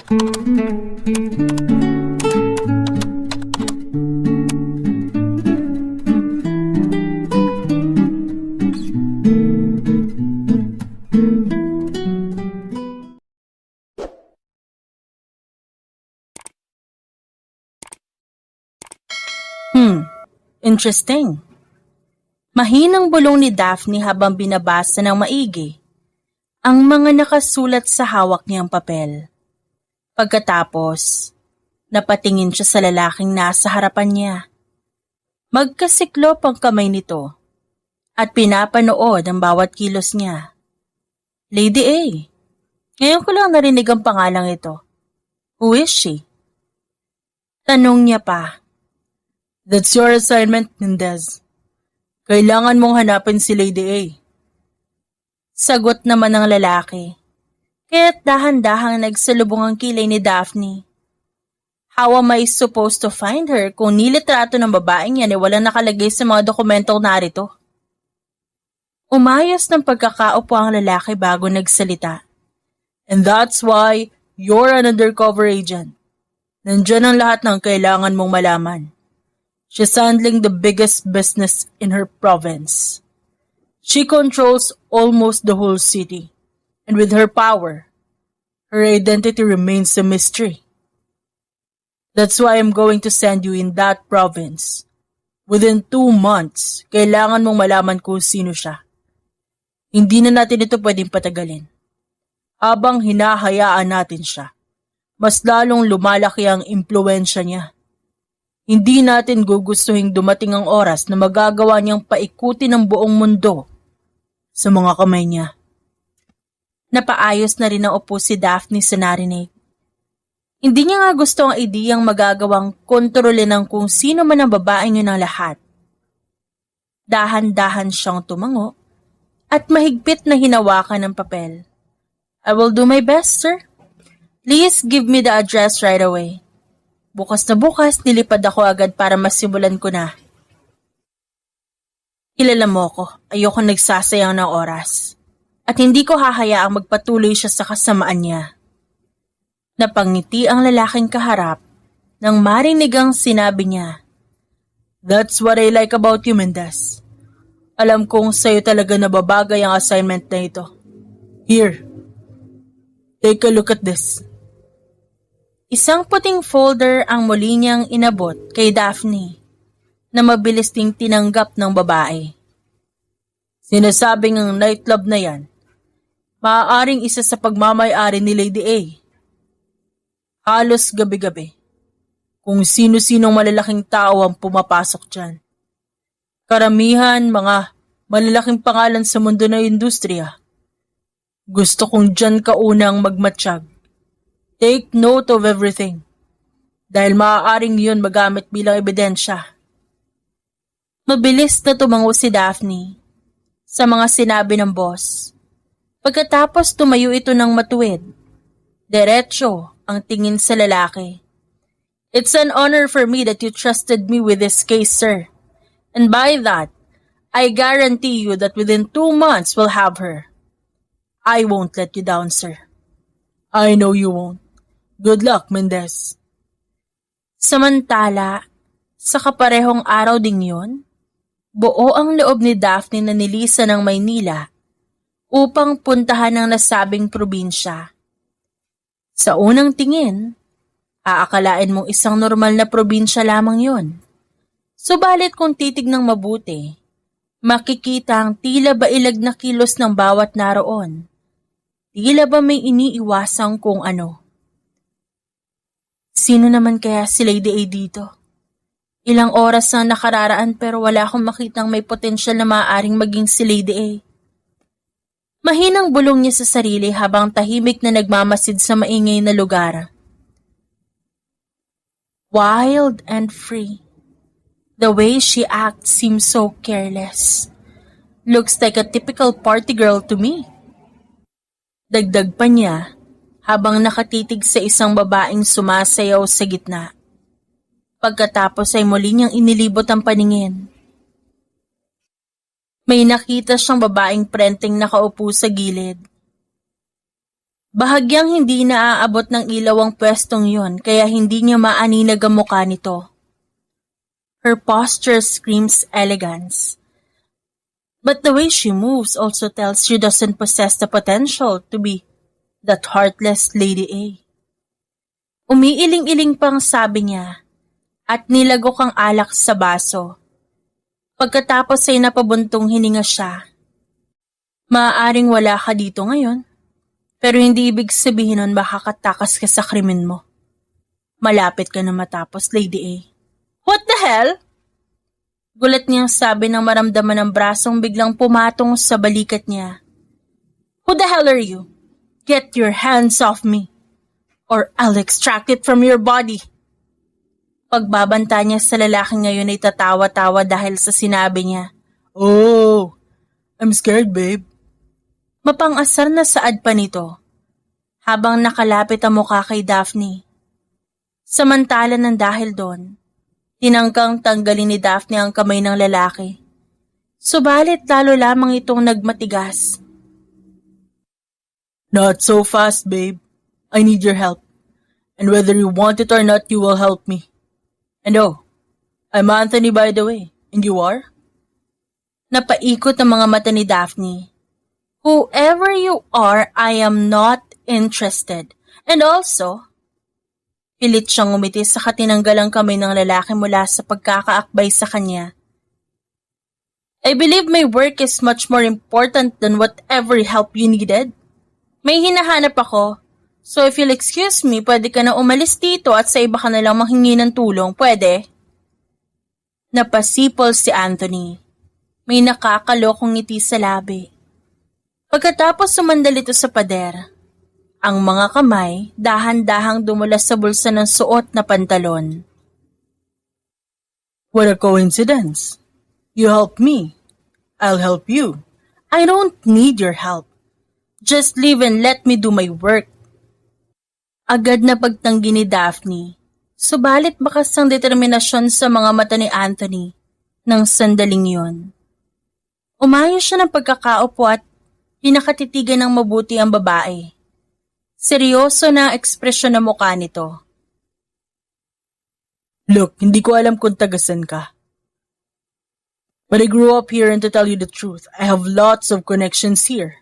Interesting. Mahinang bulong ni Daphne habang binabasa ng maigi ang mga nakasulat sa hawak niyang papel. Pagkatapos, napatingin siya sa lalaking nasa harapan niya. Magkasiklop ang kamay nito at pinapanood ang bawat kilos niya. Lady A. Ngayon ko lang narinig ang pangalang ito. Who is she? Tanong niya pa. That's your assignment, Mendez. Kailangan mong hanapin si Lady A. Sagot naman ng lalaki. Kaya't dahan-dahang nagsalubong ang kilay ni Daphne. How am I supposed to find her kung nilitrato ng babaeng yan ay walang nakalagay sa mga dokumentong narito? Umayos ng pagkakaupo ang lalaki bago nagsalita. And that's why you're an undercover agent. Nandyan ang lahat ng kailangan mong malaman. She's handling the biggest business in her province. She controls almost the whole city. And with her power, her identity remains a mystery. That's why I'm going to send you in that province. Within 2 months, kailangan mong malaman kung sino siya. Hindi na natin ito pwedeng patagalin. Habang hinahayaan natin siya, mas lalong lumalaki ang impluwensya niya. Hindi natin gugustuhin dumating ang oras na magagawa niyang paikutin ang buong mundo sa mga kamay niya. Napaayos na rin ang upo si Daphne sa narinig. Hindi niya nga gusto ang ideyang magagawang kontrolin ng kung sino man ang babaeng yun ang lahat. Dahan-dahan siyang tumango at mahigpit na hinawakan ng papel. I will do my best, sir. Please give me the address right away. Bukas na bukas, nilipad ako agad para masimulan ko na. Kilala mo ko, ayoko nagsasayang ng oras. At hindi ko hahayaang magpatuloy siya sa kasamaan niya. Napangiti ang lalaking kaharap nang marinig ang sinabi niya. That's what I like about you, Mendez. Alam kong sa'yo talaga nababagay ang assignment na ito. Here, take a look at this. Isang puting folder ang muli niyang inabot kay Daphne na mabilis ding tinanggap ng babae. Sinasabing ang nightclub na yan, maaaring isa sa pagmamay-ari ni Lady A. Halos gabi-gabi, kung sino-sinong malalaking tao ang pumapasok dyan. Karamihan mga malalaking pangalan sa mundo ng industriya. Gusto kong dyan ka unang magmatsyag. Take note of everything, dahil maaaring yun magamit bilang ebidensya. Mabilis na tumango si Daphne sa mga sinabi ng boss. Pagkatapos tumayo ito ng matuwid, diretso ang tingin sa lalaki. It's an honor for me that you trusted me with this case, sir. And by that, I guarantee you that within 2 months we'll have her. I won't let you down, sir. I know you won't. Good luck, Mendez. Samantala, sa kaparehong araw ding yun, buo ang loob ni Daphne na nilisan ng Maynila upang puntahan ang nasabing probinsya. Sa unang tingin, aakalain mong isang normal na probinsya lamang yun. Subalit kung titignang mabuti, makikita ang tila ba ilag na kilos ng bawat naroon. Tila ba may iniiwasang kung ano. Sino naman kaya si Lady A dito? Ilang oras na nakararaan pero wala akong makitang may potensyal na maaaring maging si Lady A. Mahinang bulong niya sa sarili habang tahimik na nagmamasid sa maingay na lugar. Wild and free. The way she acts seems so careless. Looks like a typical party girl to me. Dagdag pa niya habang nakatitig sa isang babaeng sumasayaw sa gitna. Pagkatapos ay muli niyang inilibot ang paningin. May nakita siyang babaeng prenteng nakaupo sa gilid. Bahagyang hindi naaabot ng ilaw ang pwestong yon kaya hindi niya maaninag ang mukha nito. Her posture screams elegance. But the way she moves also tells she doesn't possess the potential to be that heartless Lady A. Umiiling-iling pang sabi niya at nilagok ang alak sa baso. Pagkatapos ay napabuntong hininga siya. Maaaring wala ka dito ngayon. Pero hindi ibig sabihin nun makakatakas ka sa krimen mo. Malapit ka na matapos, Lady A. What the hell? Gulat niyang sabi nang maramdaman ng brasong biglang pumatong sa balikat niya. Who the hell are you? Get your hands off me, or I'll extract it from your body. Pagbabanta niya sa lalaki ngayon ay tatawa-tawa dahil sa sinabi niya. Oh, I'm scared, babe. Mapang-asar na saad pa nito, habang nakalapit ang mukha kay Daphne. Samantala ng dahil doon, tinangkang tanggalin ni Daphne ang kamay ng lalaki. Subalit lalo lamang itong nagmatigas. Not so fast, babe. I need your help. And whether you want it or not, you will help me. And oh, I'm Anthony by the way. And you are? Napaikot ang mga mata ni Daphne. Whoever you are, I am not interested. And also, pilit siyang umiti sa katinanggalang kamay ng lalaki mula sa pagkakaakbay sa kanya. I believe my work is much more important than whatever help you needed. May hinahanap ako, so if you'll excuse me, pwede ka na umalis dito at sa iba ka na lang manghingi ng tulong, pwede? Napasipol si Anthony. May nakakalokong ngiti sa labi. Pagkatapos sumandal ito sa pader, ang mga kamay dahan-dahang dumulas sa bulsa ng suot na pantalon. What a coincidence. You help me. I'll help you. I don't need your help. Just leave and let me do my work. Agad na pagtanggi ni Daphne, subalit bakas ang determinasyon sa mga mata ni Anthony ng sandaling yon. Umayos siya ng pagkakaupo at pinakatitigan ng mabuti ang babae. Seryoso na ekspresyon ng mukha nito. Look, hindi ko alam kung tagasan ka. But I grew up here and to tell you the truth, I have lots of connections here.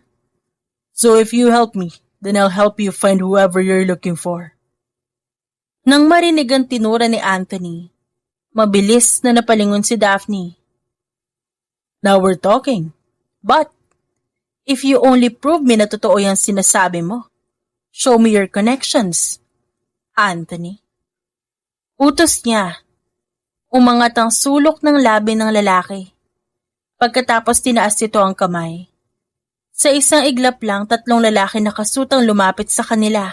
So if you help me, then I'll help you find whoever you're looking for. Nang marinig ang tinura ni Anthony, mabilis na napalingon si Daphne. Now we're talking. But if you only prove me na totoo yung sinasabi mo, show me your connections, Anthony. Utos niya. Umangat ang sulok ng labi ng lalaki. Pagkatapos tinaas ito ang kamay. Sa isang iglap lang, 3 lalaki nakasutang lumapit sa kanila.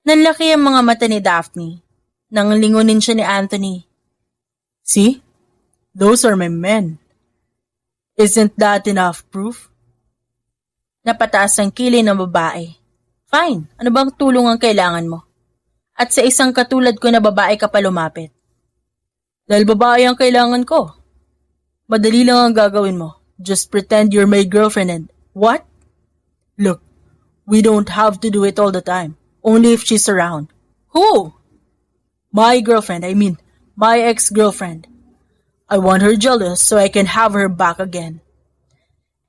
Nanlaki ang mga mata ni Daphne. Nang lingunin siya ni Anthony. See? Those are my men. Isn't that enough proof? Napataas ang kilay ng babae. Fine, ano bang tulong ang kailangan mo? At sa isang katulad ko na babae ka pa lumapit. Dahil babae ang kailangan ko. Madali lang ang gagawin mo. Just pretend you're my girlfriend and what? Look, we don't have to do it all the time. Only if she's around. Who? My girlfriend, I mean, my ex-girlfriend. I want her jealous so I can have her back again.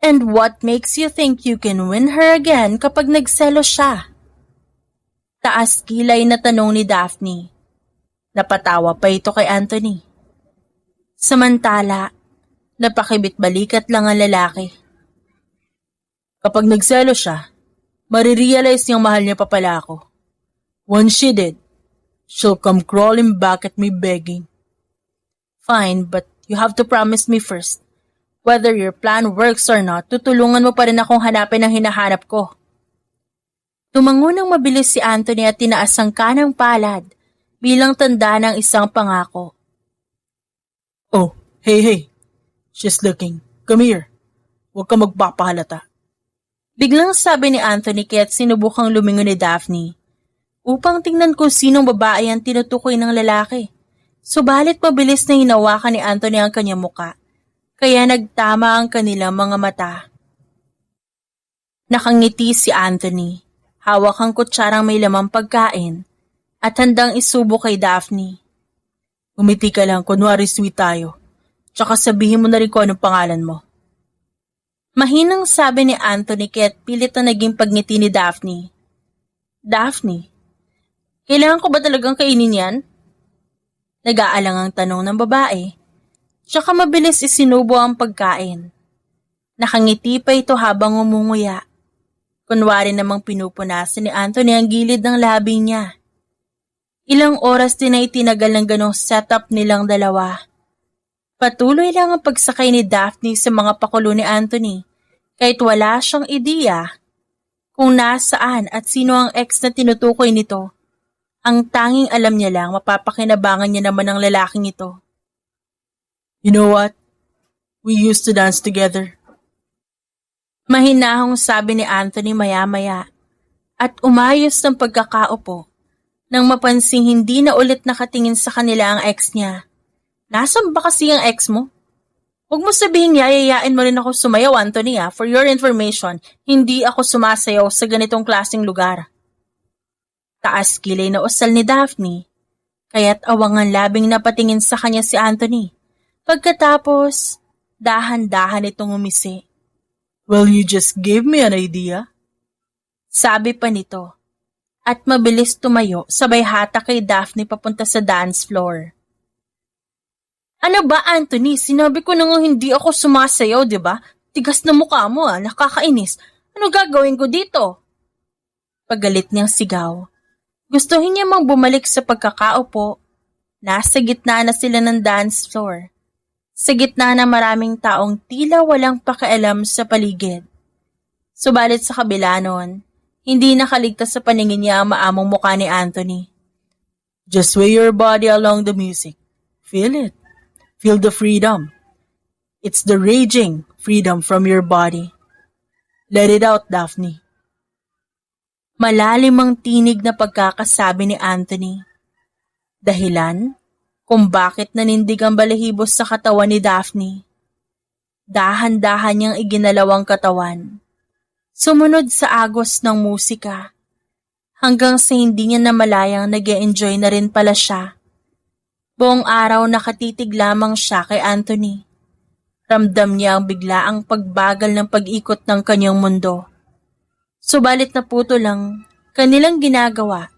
And what makes you think you can win her again kapag nagselo siya? Taas kilay na tanong ni Daphne. Napatawa pa ito kay Anthony. Samantala, napakibit balikat lang ang lalaki. Kapag nagselo siya, marirealize niyang mahal niya pa pala ako. Once she did, she'll come crawling back at me begging. Fine, but you have to promise me first. Whether your plan works or not, tutulungan mo pa rin akong hanapin ang hinahanap ko. Tumango ng mabilis si Anthony at tinaas ang kanang palad bilang tanda ng isang pangako. Oh, hey. She's looking. Come here. Huwag ka magpapahalata. Biglang sabi ni Anthony kaya't sinubukang lumingon ni Daphne upang tingnan kung sinong babae ang tinutukoy ng lalaki. Subalit mabilis na hinawakan ni Anthony ang kanyang muka, kaya nagtama ang kanilang mga mata. Nakangiti si Anthony Hawak ang kutsarang may lamang pagkain at handang isubo kay Daphne. Umiti ka lang, kunwari sweet tayo. Tsaka sabihin mo na rin kung anong pangalan mo. Mahinang sabi ni Anthony kaya't pilit na naging pagngiti ni Daphne. Daphne, kailangan ko ba talagang kainin yan? Nag-aalang ang tanong ng babae. Tsaka mabilis isinubo ang pagkain. Nakangiti pa ito habang umunguya. Kunwari namang pinupunasan ni Anthony ang gilid ng labi niya. Ilang oras din na itinagal ng ganong setup nilang dalawa. Patuloy lang ang pagsakay ni Daphne sa mga pakulo ni Anthony kahit wala siyang ideya kung nasaan at sino ang ex na tinutukoy nito. Ang tanging alam niya lang mapapakinabangan niya naman ang lalaking ito. You know what? We used to dance together. Mahinahong sabi ni Anthony maya-maya at umayos ng pagkakaupo nang mapansing hindi na ulit nakatingin sa kanila ang ex niya. Nasaan ba kasi ang ex mo? Huwag mo sabihin yayayain mo rin ako sumayaw, Anthony. For your information, hindi ako sumasayaw sa ganitong klaseng lugar. Taas kilay na usal ni Daphne, kaya't awangan labing napatingin sa kanya si Anthony. Pagkatapos, dahan-dahan itong umisi. Well, you just gave me an idea. Sabi pa nito, at mabilis tumayo sabay hatak kay Daphne papunta sa dance floor. Ano ba, Anthony? Sinabi ko na nga hindi ako sumasayaw, di ba? Tigas na mukha mo, nakakainis. Ano gagawin ko dito? Pagalit niyang sigaw. Gustuhin niya mang bumalik sa pagkakaupo. Nasa gitna na sila ng dance floor. Sa gitna na maraming taong tila walang pakialam sa paligid. Subalit sa kabila nun, hindi nakaligtas sa paningin niya ang maamong mukha ni Anthony. Just sway your body along the music. Feel it. Feel the freedom. It's the raging freedom from your body. Let it out, Daphne. Malalim ang tinig na pagkakasabi ni Anthony. Dahilan kung bakit nanindig ang balahibos sa katawan ni Daphne. Dahan-dahan niyang iginalaw ang katawan. Sumunod sa agos ng musika. Hanggang sa hindi niya namalayang nag-e-enjoy na rin pala siya. Buong araw nakatitig lamang siya kay Anthony. Ramdam niya ang biglaang pagbagal ng pag-ikot ng kanyang mundo. Subalit naputo lang kanilang ginagawa.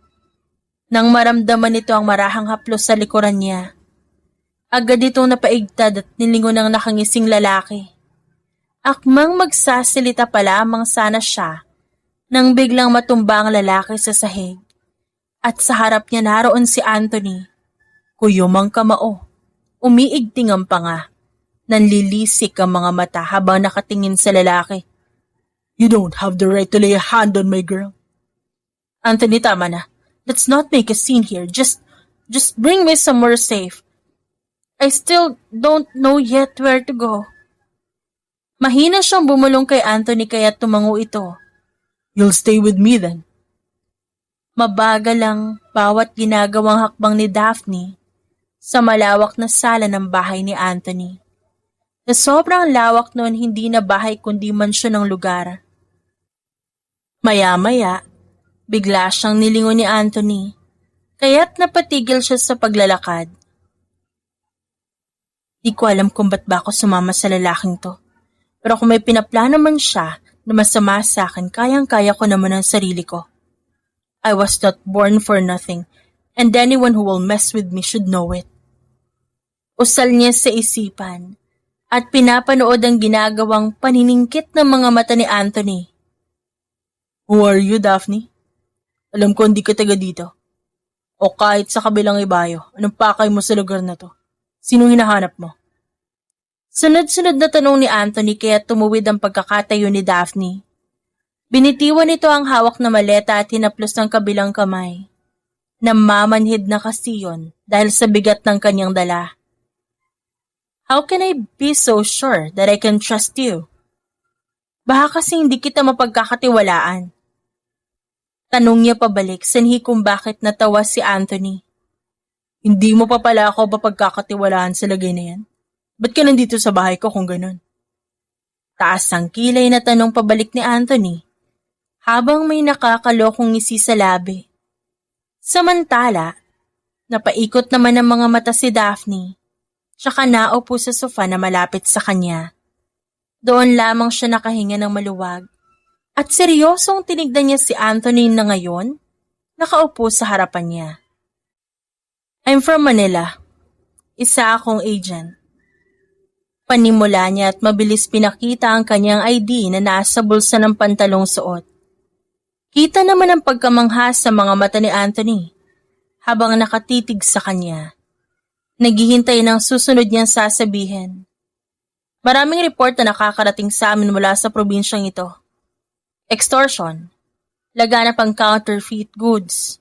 Nang maramdaman nito ang marahang haplos sa likuran niya, agad itong napaigtad at nilingon ng nakangising lalaki. Akmang magsasalita pa lamang sana siya nang biglang matumba ang lalaki sa sahig. At sa harap niya naroon si Anthony. Kuyom ang kamao, umiigting ang panga, nanlilisik ang mga mata habang nakatingin sa lalaki. You don't have the right to lay a hand on my girl. Anthony, tama na. Let's not make a scene here. Just bring me somewhere safe. I still don't know yet where to go. Mahina siyang bumulong kay Anthony kaya tumango ito. You'll stay with me then. Mabagal lang bawat ginagawang hakbang ni Daphne sa malawak na sala ng bahay ni Anthony. Sa sobrang lawak noon hindi na bahay kundi mansyon ng lugar. Maya-maya, bigla siyang nilingon ni Anthony, kaya't napatigil siya sa paglalakad. Di ko alam kung ba't ba ako sumama sa lalaking to. Pero kung may pinaplano man siya na masama sa akin, kayang-kaya ko naman ang sarili ko. I was not born for nothing, and anyone who will mess with me should know it. Usal niya sa isipan, at pinapanood ang ginagawang paniningkit ng mga mata ni Anthony. Who are you, Daphne? Alam ko hindi ka taga dito. O kahit sa kabilang ibayo, anong pakay mo sa lugar na to? Sinong hinahanap mo? Sunod-sunod na tanong ni Anthony kaya tumuwid ang pagkakatayo ni Daphne. Binitiwan nito ang hawak na maleta at hinaplos ng kabilang kamay. Namamanhid na kasi yun dahil sa bigat ng kanyang dala. How can I be so sure that I can trust you? Baka kasi hindi kita mapagkakatiwalaan. Tanong niya pabalik sanhi kung bakit natawa si Anthony. Hindi mo pa pala ako mapagkakatiwalaan sa lagay na yan? Ba't ka nandito sa bahay ko kung ganun? Taas ang kilay na tanong pabalik ni Anthony habang may nakakalokong ngisi sa labi. Samantala, napaikot naman ang mga mata si Daphne, tsaka naupo sa sofa na malapit sa kanya. Doon lamang siya nakahinga ng maluwag at seryosong tinignan niya si Anthony na ngayon nakaupo sa harapan niya. I'm from Manila. Isa akong agent. Panimula niya at mabilis pinakita ang kanyang ID na nasa bulsa ng pantalong suot. Kita naman ang pagkamangha sa mga mata ni Anthony habang nakatitig sa kanya. Naghihintay ng susunod niyang sasabihin. Maraming report na nakakarating sa amin mula sa probinsyang ito. Extortion, laganap ang counterfeit goods,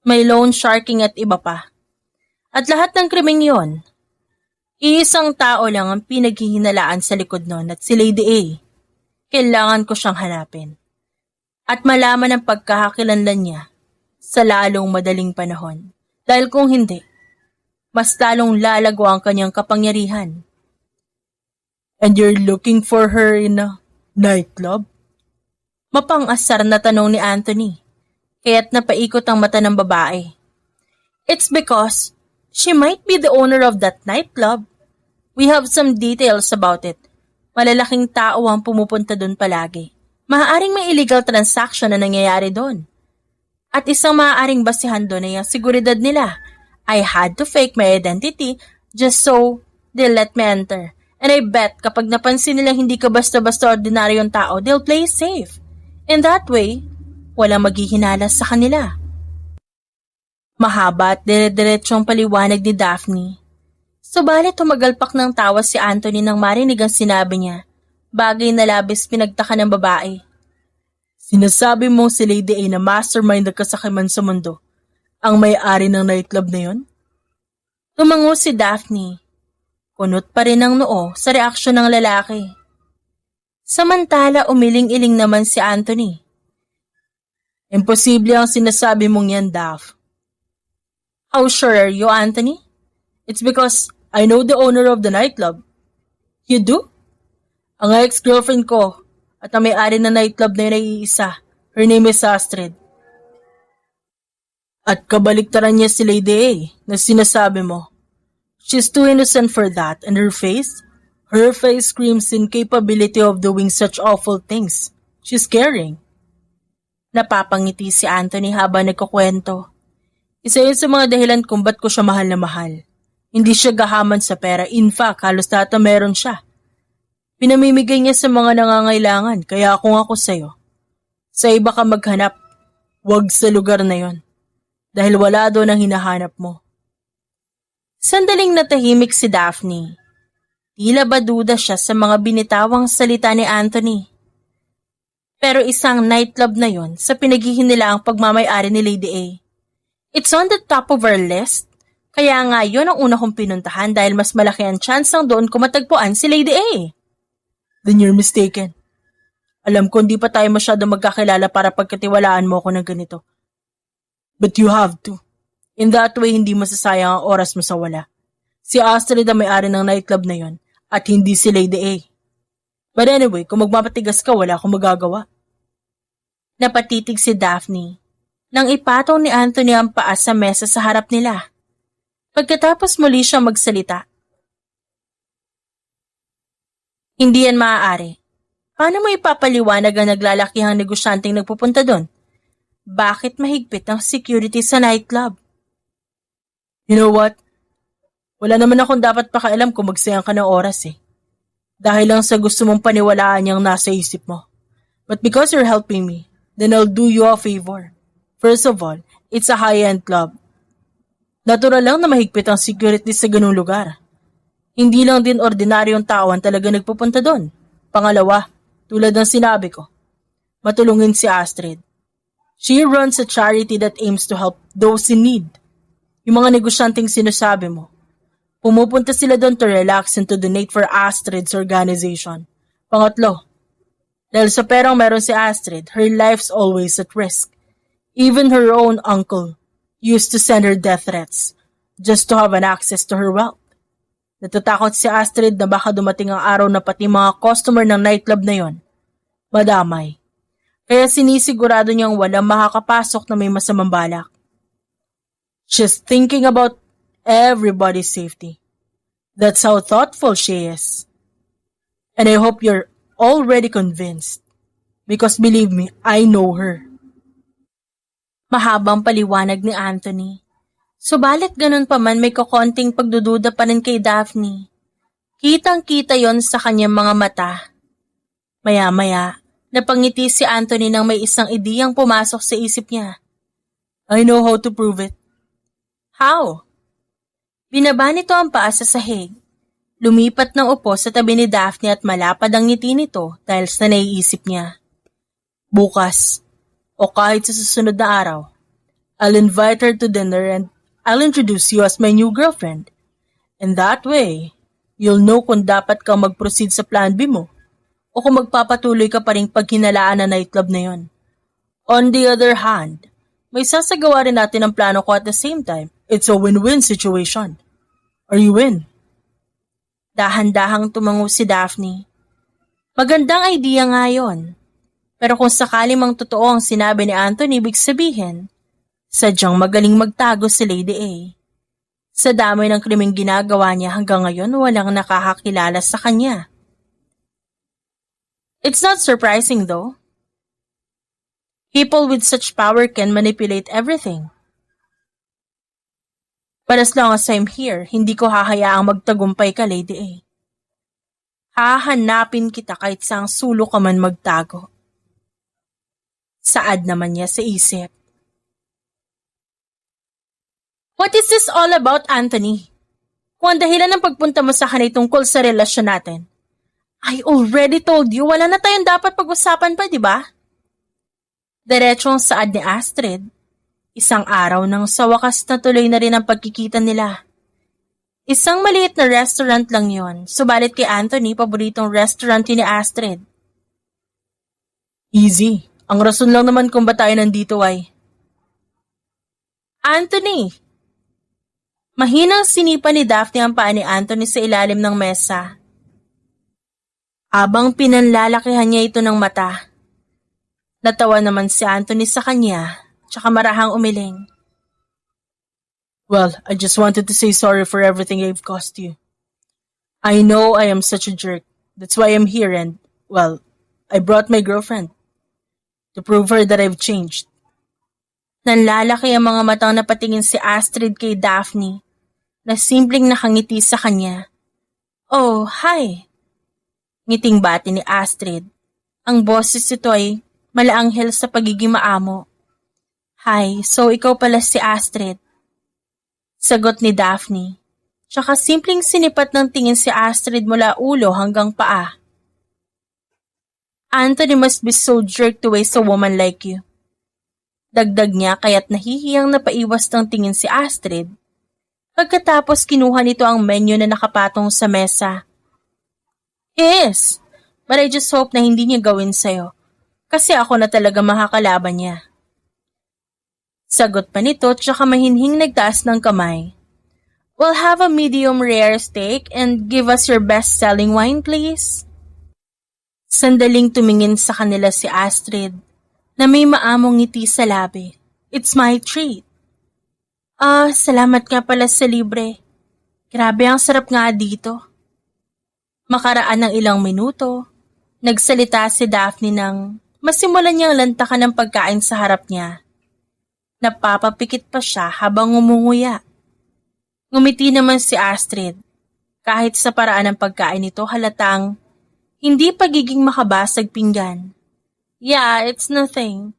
may loan sharking at iba pa. At lahat ng krimeng yon, iisang tao lang ang pinaghihinalaan sa likod nun at si Lady A. Kailangan ko siyang hanapin. At malaman ang pagkakakilanlan niya sa lalong madaling panahon. Dahil kung hindi, mas lalong lalagwa ang kanyang kapangyarihan. And you're looking for her in a nightclub? Mapang-asar na tanong ni Anthony, kaya't napaikot ang mata ng babae. It's because she might be the owner of that nightclub. We have some details about it. Malalaking tao ang pumupunta doon palagi. Maaaring may illegal transaction na nangyayari doon. At isang maaaring basihan doon ay ang seguridad nila. I had to fake my identity just so they'll let me enter. And I bet kapag napansin nila hindi ka basta-basta ordinaryong tao, they'll play safe. In that way, walang maghihinalas sa kanila. Mahaba at dire-diretsyong paliwanag ni Daphne. Subalit tumagalpak ng tawa si Anthony nang marinig ang sinabi niya, bagay na labis pinagtaka ng babae. Sinasabi mo si Lady A na mastermind na kasakiman sa mundo, ang may-ari ng nightclub na yon? Tumango si Daphne. Kunot pa rin ang noo sa reaksyon ng lalaki. Samantala umiling-iling naman si Anthony. Imposible ang sinasabi mong yan, Daph. How sure are you, Anthony? It's because I know the owner of the nightclub. You do? Ang ex-girlfriend ko at ang may-ari ng nightclub na yun ay iisa. Her name is Astrid. At kabaliktaran niya si Lady A na sinasabi mo. She's too innocent for that, and her face screams incapability of doing such awful things. She's caring. Napapangiti si Anthony habang nagkukwento. Isa yun sa mga dahilan kung ba't ko siya mahal na mahal. Hindi siya gahaman sa pera, in fact, halos lahat na meron siya. Pinamimigay niya sa mga nangangailangan, kaya kung ako sa'yo, sa iba ka maghanap, wag sa lugar na yon. Dahil wala doon ang hinahanap mo. Sandaling natahimik si Daphne. Tila ba duda siya sa mga binitawang salita ni Anthony. Pero isang nightclub na yon sa pinaghihinilaang pagmamay-ari ni Lady A. It's on the top of our list, kaya nga yun ang una kong pinuntahan dahil mas malaki ang chance ng doon ko matagpuan si Lady A. Then you're mistaken. Alam ko hindi pa tayo masyado magkakilala para pagkatiwalaan mo ako ng ganito. But you have to. In that way, hindi masasayang ang oras mo sa wala. Si Astrid ang may-ari ng nightclub na yon at hindi si Lady A. But anyway, kung magmapatigas ka, wala akong magagawa. Napatitig si Daphne nang ipatong ni Anthony ang paa sa mesa sa harap nila. Pagkatapos muli siyang magsalita. Hindi yan maaari. Paano mo ipapaliwanag ang naglalakihang negosyanteng nagpupunta doon? Bakit mahigpit ang security sa nightclub? You know what? Wala naman akong dapat pakialam kung magsayang ka ng oras eh. Dahil lang sa gusto mong paniwalaan yung nasa isip mo. But because you're helping me, then I'll do you a favor. First of all, it's a high-end club. Natural lang na mahigpit ang security sa ganung lugar. Hindi lang din ordinaryong tao ang talaga nagpupunta doon. Pangalawa, tulad ng sinabi ko, matulungin si Astrid. She runs a charity that aims to help those in need. Yung mga negosyanteng sinasabi mo, pumupunta sila doon to relax and to donate for Astrid's organization. Pangatlo, dahil sa perang meron si Astrid, her life's always at risk. Even her own uncle used to send her death threats just to have an access to her wealth. Natatakot si Astrid na baka dumating ang araw na pati mga customer ng nightclub na yon madamay. Kaya sinisigurado niyang walang makakapasok na may masamang balak. She's thinking about everybody's safety. That's how thoughtful she is. And I hope you're already convinced. Because believe me, I know her. Mahabang paliwanag ni Anthony. Subalit ganun pa man may kakonting pagdududa pa rin kay Daphne. Kitang-kita yon sa kanyang mga mata. Maya-maya, napangiti si Anthony nang may isang ideyang pumasok sa isip niya. I know how to prove it. How? Binaba nito ang paa sa sahig. Lumipat ng upo sa tabi ni Daphne at malapad ang ngiti nito dahil sa naiisip niya. Bukas, o kahit sa susunod na araw, I'll invite her to dinner and I'll introduce you as my new girlfriend. And that way, you'll know kung dapat kang mag-proceed sa plan B mo o kung magpapatuloy ka pa rin paghinalaan na nightclub na yon. On the other hand, may sasagawa rin natin ang plano ko at the same time. It's a win-win situation. Are you in? Dahan-dahang tumango si Daphne. Magandang idea nga yon. Pero kung sakali mang totoo ang sinabi ni Anthony, ibig sabihin, sadyang magaling magtago si Lady A. Sa dami ng krimeng ginagawa niya hanggang ngayon walang nakakakilala sa kanya. It's not surprising though. People with such power can manipulate everything. But as long as I'm here, hindi ko hahayaang magtagumpay ka, Lady A. Hahanapin kita kahit saang sulok ka man magtago. Saad naman niya sa isip. What is this all about, Anthony? Kung ang dahilan ng pagpunta mo sa akin ay tungkol sa relasyon natin. I already told you, wala na tayong dapat pag-usapan pa, di ba? Diretsong saad ni Astrid. Isang araw nang sa wakas na tuloy na rin ang pagkikita nila. Isang maliit na restaurant lang yon, subalit kay Anthony, paboritong restaurant yun ni Astrid. Easy. Ang rason lang naman kung ba tayo nandito ay... Anthony! Mahinang sinipa ni Daphne ang paa ni Anthony sa ilalim ng mesa. Abang pinanlalakihan niya ito ng mata. Natawa naman si Anthony sa kanya, tsaka marahang umiling. Well, I just wanted to say sorry for everything I've caused you. I know I am such a jerk. That's why I'm here and, well, I brought my girlfriend. To prove her that I've changed. Nanlalaki ang mga matang napatingin si Astrid kay Daphne, na simpleng nakangiti sa kanya. Oh, hi! Ngiting bati ni Astrid. Ang boses ito ay malaanghel sa pagiging maamo. Hi, so ikaw pala si Astrid. Sagot ni Daphne. Tsaka simpleng sinipat ng tingin si Astrid mula ulo hanggang paa. Anthony must be so jerked to waste a woman like you. Dagdag niya kaya't nahihiyang napaiwas ng tingin si Astrid. Pagkatapos kinuha nito ang menu na nakapatong sa mesa. Yes, but I just hope na hindi niya gawin sa'yo. Kasi ako na talaga makakalaban niya. Sagot pa nito tsaka mahinhing nagtaas ng kamay. We'll have a medium rare steak and give us your best-selling wine, please. Sandaling tumingin sa kanila si Astrid na may maamong ngiti sa labi. It's my treat. Salamat nga pala sa libre. Grabe ang sarap nga dito. Makaraan ng ilang minuto, nagsalita si Daphne nang masimulan niyang lantakan ng pagkain sa harap niya. Napapapikit pa siya habang umunguya. Ngumiti naman si Astrid. Kahit sa paraan ng pagkain nito halatang hindi pagiging makabasag pinggan. Yeah, it's nothing.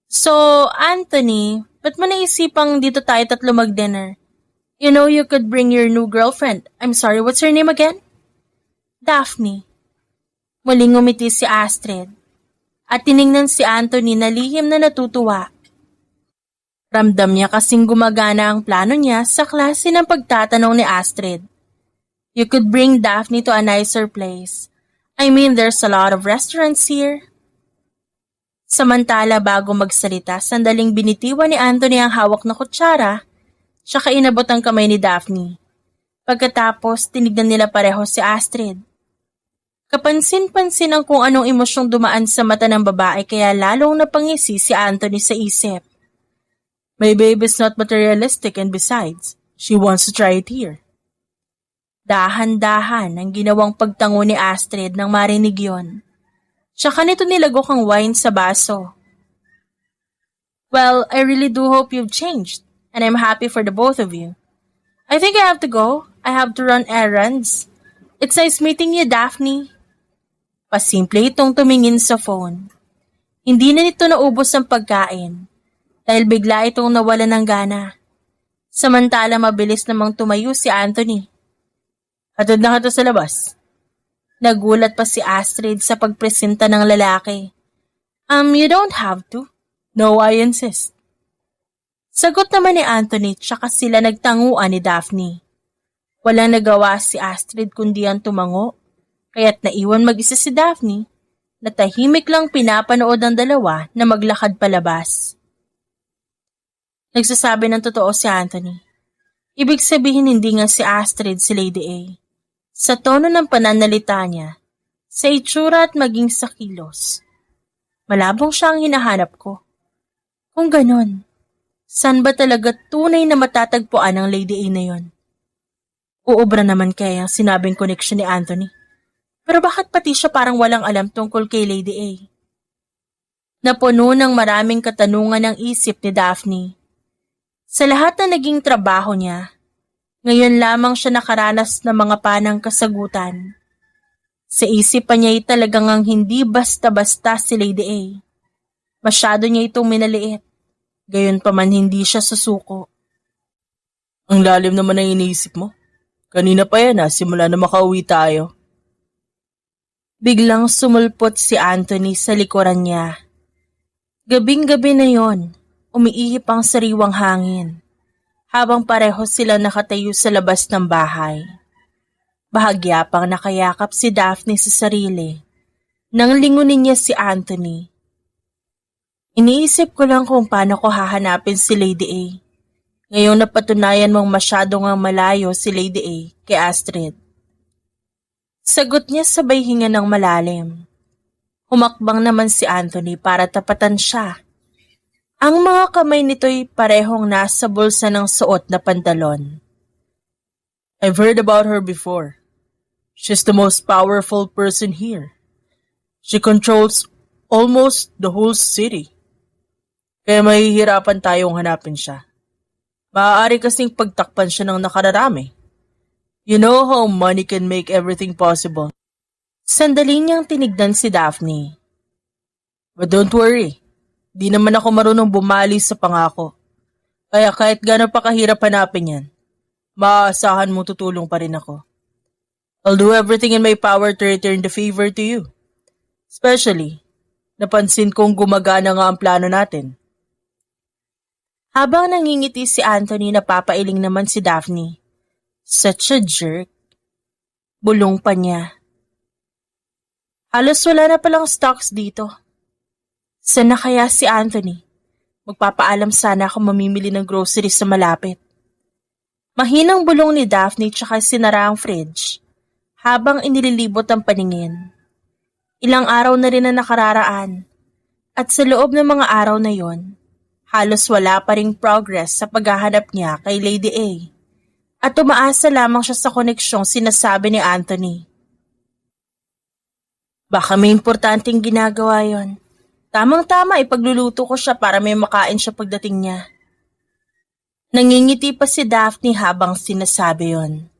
So, Anthony, ba't mo naisipang dito tayo tatlo mag-dinner? You know you could bring your new girlfriend. I'm sorry, what's her name again? Daphne. Muling ngumiti si Astrid. At tiningnan si Anthony na lihim na natutuwa. Ramdam niya kasing gumagana ang plano niya sa klase ng pagtatanong ni Astrid. You could bring Daphne to a nicer place. I mean, there's a lot of restaurants here. Samantala bago magsalita, sandaling binitiwan ni Anthony ang hawak na kutsara, tsaka inabot ang kamay ni Daphne. Pagkatapos, tinignan nila pareho si Astrid. Kapansin-pansin ang kung anong emosyong dumaan sa mata ng babae kaya lalong napangisi si Anthony sa isip. My baby's not materialistic and besides, she wants to try it here. Dahan-dahan ang ginawang pagtango ni Astrid nang marinig yon. Tsaka nito nilagok ang wine sa baso. Well, I really do hope you've changed, and I'm happy for the both of you. I think I have to go. I have to run errands. It's nice meeting you, Daphne. Pasimple itong tumingin sa phone. Hindi na nito naubos ang pagkain dahil bigla itong nawalan ng gana. Samantala mabilis namang tumayo si Anthony. Hatid na kita sa labas. Nagulat pa si Astrid sa pagpresenta ng lalaki. You don't have to. No, I insist. Sagot naman ni Anthony tsaka sila nagtanguan ni Daphne. Walang nagawa si Astrid kundi ang tumango, kaya't naiwan mag-isa si Daphne na tahimik lang pinapanood ang dalawa na maglakad palabas. Nagsasabi ng totoo si Anthony. Ibig sabihin hindi nga si Astrid si Lady A. Sa tono ng pananalita niya, sa itsura at maging sa kilos. Malabong siya ang hinahanap ko. Kung ganon, saan ba talaga tunay na matatagpuan ang Lady A na yon? Uobra naman kaya ang sinabing connection ni Anthony. Pero bakit pati siya parang walang alam tungkol kay Lady A? Napuno ng maraming katanungan ang isip ni Daphne. Sa lahat na naging trabaho niya, ngayon lamang siya nakaranas ng mga panang kasagutan. Sa isipan niya ay talagang ang hindi basta-basta si Lady A. Masyado niya itong minaliit. Gayon pa man hindi siya susuko. Ang lalim naman ang iniisip mo. Kanina pa yan simula na makauwi tayo. Biglang sumulpot si Anthony sa likuran niya. Gabing-gabi na yon, umiihip ang sariwang hangin. Habang pareho sila nakatayo sa labas ng bahay. Bahagya pang nakayakap si Daphne sa sarili. Nang lingunin niya si Anthony. Iniisip ko lang kung paano ko hahanapin si Lady A. Ngayong napatunayan mong masyadong ang malayo si Lady A kay Astrid. Sagot niya sabay hinga ng malalim. Humakbang naman si Anthony para tapatan siya. Ang mga kamay nito'y parehong nasa bulsa ng suot na pantalon. I've heard about her before. She's the most powerful person here. She controls almost the whole city. Kaya mahihirapan tayong hanapin siya. Maaari kasing pagtakpan siya ng nakararami. You know how money can make everything possible. Sandali niyang tinignan si Daphne. But don't worry, di naman ako marunong bumali sa pangako. Kaya kahit gano'n pa kahirap hanapin yan, maaasahan mo tutulong pa rin ako. I'll do everything in my power to return the favor to you. Especially, napansin kong gumagana nga ang plano natin. Habang nangingiti si Anthony, napapailing naman si Daphne. Such a jerk. Bulong pa niya. Halos wala na palang stocks dito. Saan na kaya si Anthony? Magpapaalam sana ako mamimili ng groceries sa malapit. Mahinang bulong ni Daphne tsaka sinara ang fridge. Habang inililibot ang paningin. Ilang araw na rin na nakararaan. At sa loob ng mga araw na yon, halos wala pa ring progress sa paghahanap niya kay Lady A. At umaasa lamang siya sa koneksyong sinasabi ni Anthony. Baka may importanteng ginagawa yon. Tamang-tama ipagluluto ko siya para may makain siya pagdating niya. Nangingiti pa si Daphne habang sinasabi yon.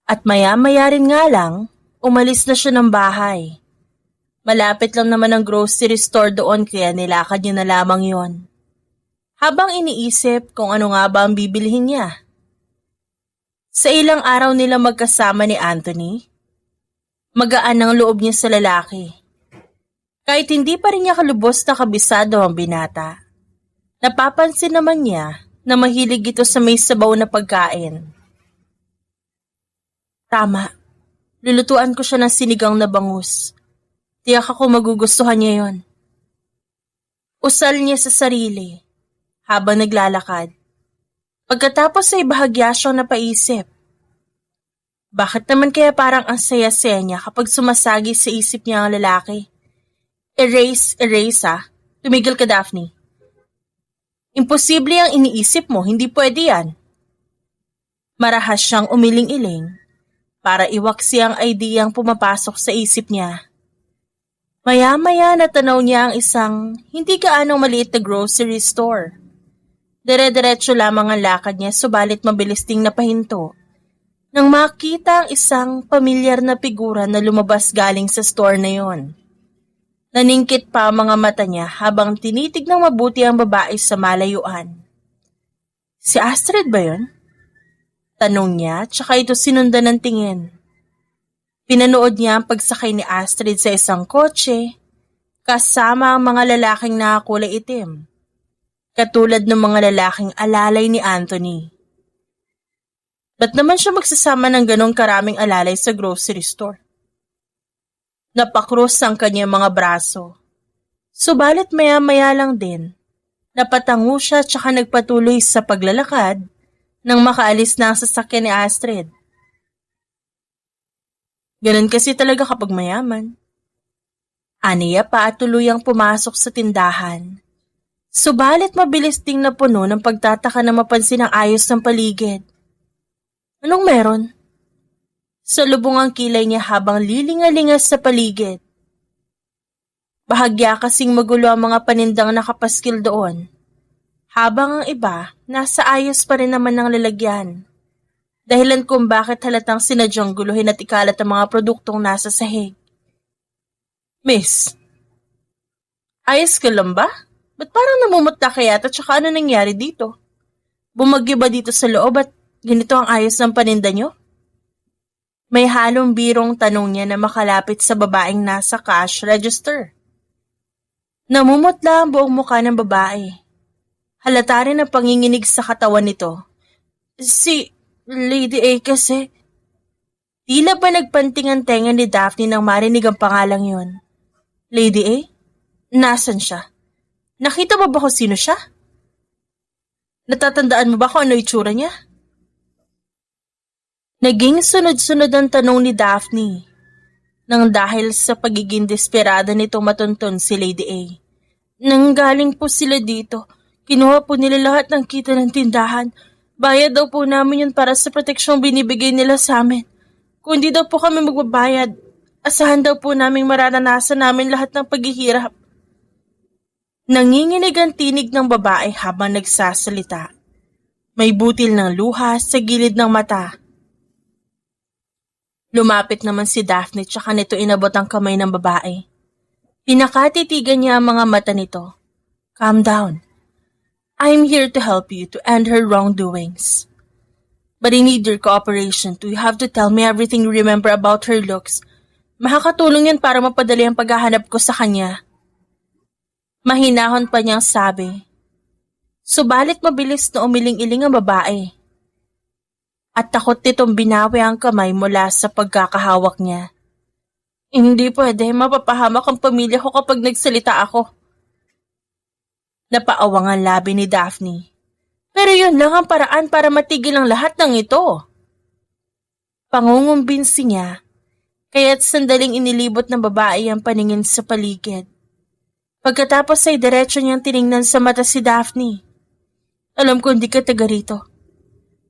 At maya-maya rin nga lang, umalis na siya ng bahay. Malapit lang naman ang grocery store doon kaya nilakad niya na lamang yon. Habang iniisip kung ano nga ba ang bibilhin niya. Sa ilang araw nila magkasama ni Anthony, magaan ang loob niya sa lalaki. Kahit hindi pa rin niya kalubos na kabisado ang binata, napapansin naman niya na mahilig ito sa may sabaw na pagkain. Tama, lulutuan ko siya ng sinigang na bangus. Tiyak ako magugustuhan niya yon. Usal niya sa sarili habang naglalakad. Pagkatapos ay bahagya siyang napaisip. Bakit naman kaya parang ang saya-saya niya kapag sumasagi sa isip niya ang lalaki? Erase ah. Tumigil ka, Daphne. Imposible ang iniisip mo, hindi pwede yan. Marahas siyang umiling-iling para iwaksi ang ideyang pumapasok sa isip niya. Maya-maya natanaw niya ang isang hindi gaanong maliit na grocery store. Dire-diretso lamang ang lakad niya subalit mabilis ding napahinto nang makita ang isang pamilyar na figura na lumabas galing sa store na yon. Naningkit pa ang mga mata niya habang tinitignang mabuti ang babae sa malayuan. Si Astrid ba yun? Tanong niya, tsaka ito sinundan ng tingin. Pinanood niya ang pagsakay ni Astrid sa isang kotse, kasama ang mga lalaking nakakulay itim, katulad ng mga lalaking alalay ni Anthony. Ba't naman siya magsasama ng ganong karaming alalay sa grocery store? Napakros ang kanyang mga braso. Subalit maya-maya lang din, napatango siya tsaka nagpatuloy sa paglalakad nang makaalis na ang sasakyan ni Astrid. Ganon kasi talaga kapag mayaman. Aniya pa at tuluyang pumasok sa tindahan. Subalit mabilis ding napuno ng pagtataka na mapansin ang ayos ng paligid. Anong meron? Sa lubong ang kilay niya habang lilingalingas sa paligid. Bahagya kasing magulo ang mga panindang nakapaskil doon, habang ang iba nasa ayos pa rin naman ng lalagyan. Dahilan kung bakit halatang sinadyang guluhin at ikalat ang mga produktong nasa sahig. Miss, ayos ka lang ba? Ba't parang namumutla ka yata tsaka ano nangyari dito? Bumagyo ba dito sa loob at ganito ang ayos ng paninda nyo? May halong birong tanong niya na makalapit sa babaeng nasa cash register. Namumutla ang buong mukha ng babae. Halata rin ang panginginig sa katawan nito. Si Lady A kasi. Tila ba nagpanting ang tenga ni Daphne nang marinig ang pangalang yun? Lady A? Nasaan siya? Nakita mo ba kung sino siya? Natatandaan mo ba kung ano itsura niya? Naging sunod-sunod ang tanong ni Daphne, nang dahil sa pagiging desperada nito matunton si Lady A. Nanggaling po sila dito, kinuha po nila lahat ng kita ng tindahan. Bayad daw po namin yun para sa proteksyong binibigay nila sa amin. Kung hindi daw po kami magbabayad, asahan daw po naming mararanasan namin lahat ng paghihirap. Nanginginig ang tinig ng babae habang nagsasalita. May butil ng luha sa gilid ng mata. Lumapit naman si Daphne tsaka nito inabot ang kamay ng babae. Pinakatitigan niya ang mga mata nito. Calm down. I'm here to help you to end her wrongdoings. But I need your cooperation too. You have to tell me everything you remember about her looks. Makakatulong yan para mapadali ang paghahanap ko sa kanya. Mahinahon pa niyang sabi. Subalit mabilis na umiling-iling ang babae. At takot nitong binawi ang kamay mula sa pagkakahawak niya. Hindi pwede, mapapahamak ang pamilya ko kapag nagsalita ako. Napaawang ang labi ni Daphne. Pero yun lang ang paraan para matigil ang lahat ng ito. Pangungumbinsi niya, kaya't sandaling inilibot ng babae ang paningin sa paligid. Pagkatapos ay diretso niyang tiningnan sa mata si Daphne. Alam ko hindi ka taga rito.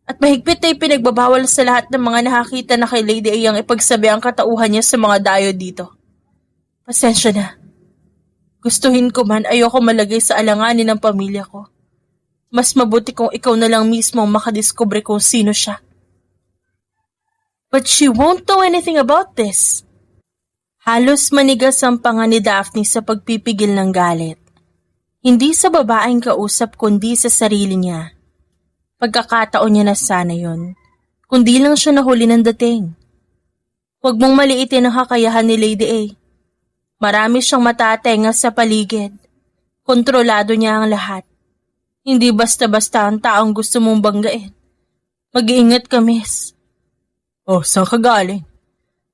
At mahigpit ay pinagbabawal sa lahat ng mga nakakita na kay Lady A ang ipagsabi ang katauhan niya sa mga dayo dito. Pasensya na. Gustuhin ko man, ayoko malagay sa alanganin ng pamilya ko. Mas mabuti kung ikaw na lang mismo ang makadiskubre kung sino siya. But she won't know anything about this. Halos manigas ang panga ni Daphne sa pagpipigil ng galit. Hindi sa babaeng kausap kundi sa sarili niya. Pagkakataon niya na sana yun, kundi lang siya nahuli ng dating. Huwag mong maliitin ang kakayahan ni Lady A. Marami siyang matatenga sa paligid. Kontrolado niya ang lahat. Hindi basta-basta ang taong gusto mong banggain. Mag-iingat ka, miss. Oh, saan ka galing?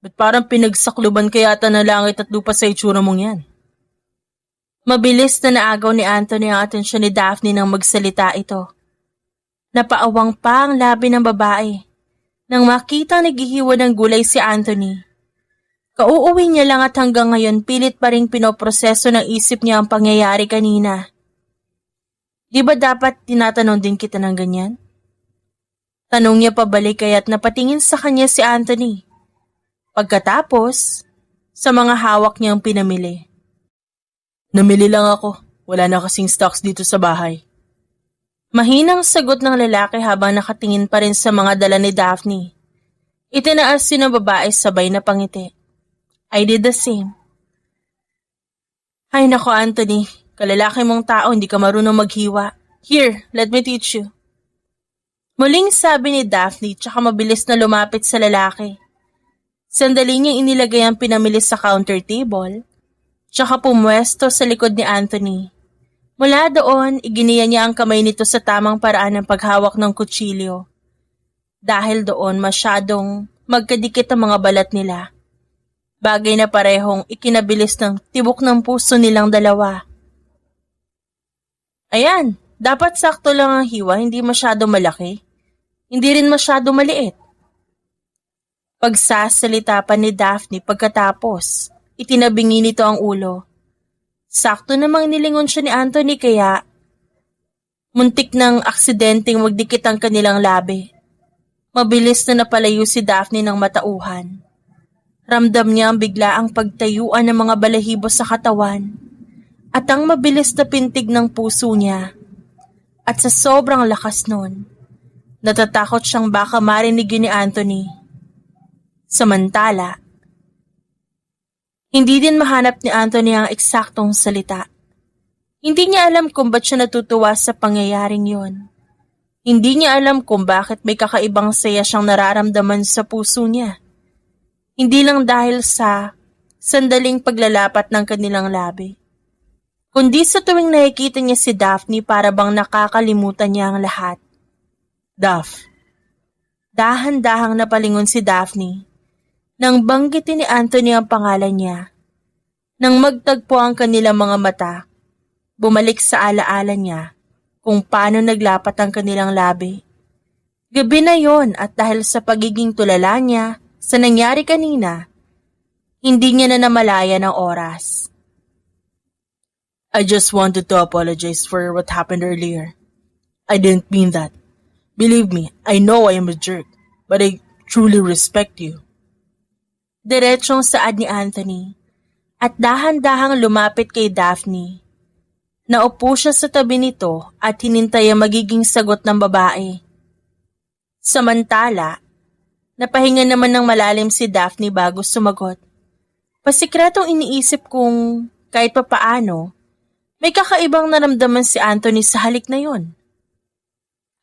Ba't parang pinagsakluban kaya na langit at lupa sa itsura mong yan? Mabilis na naagaw ni Anthony ang atensyon ni Daphne nang magsalita ito. Napaawang pa ang labi ng babae. Nang makita naghihiwa ng gulay si Anthony, kauuwi niya lang at hanggang ngayon pilit pa ring pinoproseso ng isip niya ang pangyayari kanina. Di ba dapat tinatanong din kita ng ganyan? Tanong niya pabalik kaya't napatingin sa kanya si Anthony. Pagkatapos, sa mga hawak niyang pinamili. Namili lang ako, wala na kasing stocks dito sa bahay. Mahinang sagot ng lalaki habang nakatingin pa rin sa mga dala ni Daphne. Itinaas yun ng babae sabay na pangiti. I did the same. Ay nako Anthony, kalalaki mong tao hindi ka marunong maghiwa. Here, let me teach you. Muling sabi ni Daphne tsaka mabilis na lumapit sa lalaki. Sandali niyang inilagay ang pinamili sa counter table, tsaka pumwesto sa likod ni Anthony. Mula doon, iginiya niya ang kamay nito sa tamang paraan ng paghawak ng kutsilyo. Dahil doon masyadong magkadikit ang mga balat nila. Bagay na parehong ikinabilis ng tibok ng puso nilang dalawa. Ayan, dapat sakto lang ang hiwa, hindi masyado malaki. Hindi rin masyado maliit. Pagsasalita pa ni Daphne pagkatapos, itinabingi nito ang ulo. Sakto namang nilingon siya ni Anthony kaya muntik ng aksidenteng magdikit ang kanilang labi. Mabilis na napalayo si Daphne ng matauhan. Ramdam niya ang biglaang pagtayuan ng mga balahibo sa katawan at ang mabilis na pintig ng puso niya. At sa sobrang lakas nun, natatakot siyang baka marinig yun ni Anthony. Samantala, hindi din mahanap ni Anthony ang eksaktong salita. Hindi niya alam kung ba't siya natutuwa sa pangyayaring yon. Hindi niya alam kung bakit may kakaibang saya siyang nararamdaman sa puso niya. Hindi lang dahil sa sandaling paglalapat ng kanilang labi, kundi sa tuwing nakikita niya si Daphne para bang nakakalimutan niya ang lahat. Daph. Dahan-dahang napalingon si Daphne nang banggitin ni Anthony ang pangalan niya. Nang magtagpo ang kanilang mga mata, bumalik sa alaala niya kung paano naglapat ang kanilang labi. Gabi na yon at dahil sa pagiging tulala niya sa nangyari kanina, hindi niya na namalaya ng oras. I just wanted to apologize for what happened earlier. I didn't mean that. Believe me, I know I am a jerk, but I truly respect you. Diretsong saad ni Anthony at dahan-dahang lumapit kay Daphne. Naupo siya sa tabi nito at hinintay ang magiging sagot ng babae. Samantala, napahinga naman ng malalim si Daphne bago sumagot. Pasikretong iniisip kung kahit papaano, may kakaibang naramdaman si Anthony sa halik na yon.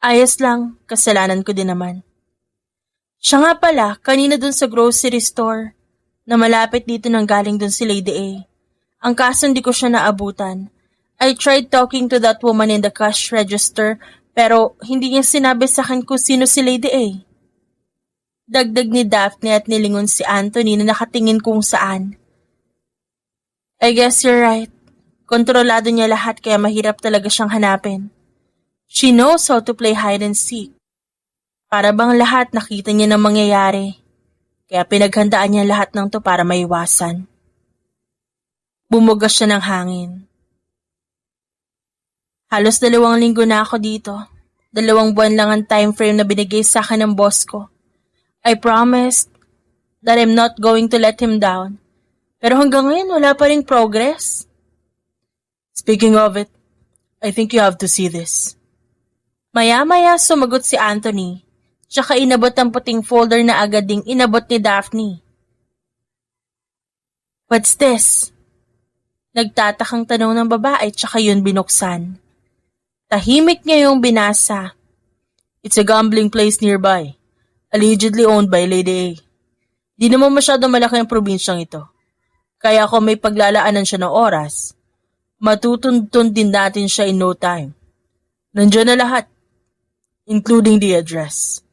Ayos lang, kasalanan ko din naman. Siya nga pala, kanina dun sa grocery store, na malapit dito nang galing dun si Lady A. Ang kaso hindi ko siya naabutan. I tried talking to that woman in the cash register, pero hindi niya sinabi sa akin kung sino si Lady A. Dagdag ni Daphne at nilingon si Anthony na nakatingin kung saan. I guess you're right. Kontrolado niya lahat kaya mahirap talaga siyang hanapin. She knows how to play hide and seek. Para bang lahat nakita niya ng mangyayari. Kaya pinaghandaan niya lahat ng to para maiwasan. Bumugas siya ng hangin. Halos 2 linggo na ako dito. 2 buwan lang ang time frame na binigay sa akin ng boss ko. I promised that I'm not going to let him down. Pero hanggang ngayon wala pa ring progress. Speaking of it, I think you have to see this. Maya-maya sumagot si Anthony. Tsaka inabot ang puting folder na agad ding inabot ni Daphne. What's this? Nagtatakang tanong ng babae tsaka yun binuksan. Tahimik niya yung binasa. It's a gambling place nearby, allegedly owned by Lady A. Di naman masyado malaki ang probinsyang ito. Kaya kung may paglalaanan siya ng oras, matutuntun din natin siya in no time. Nandiyan na lahat, including the address.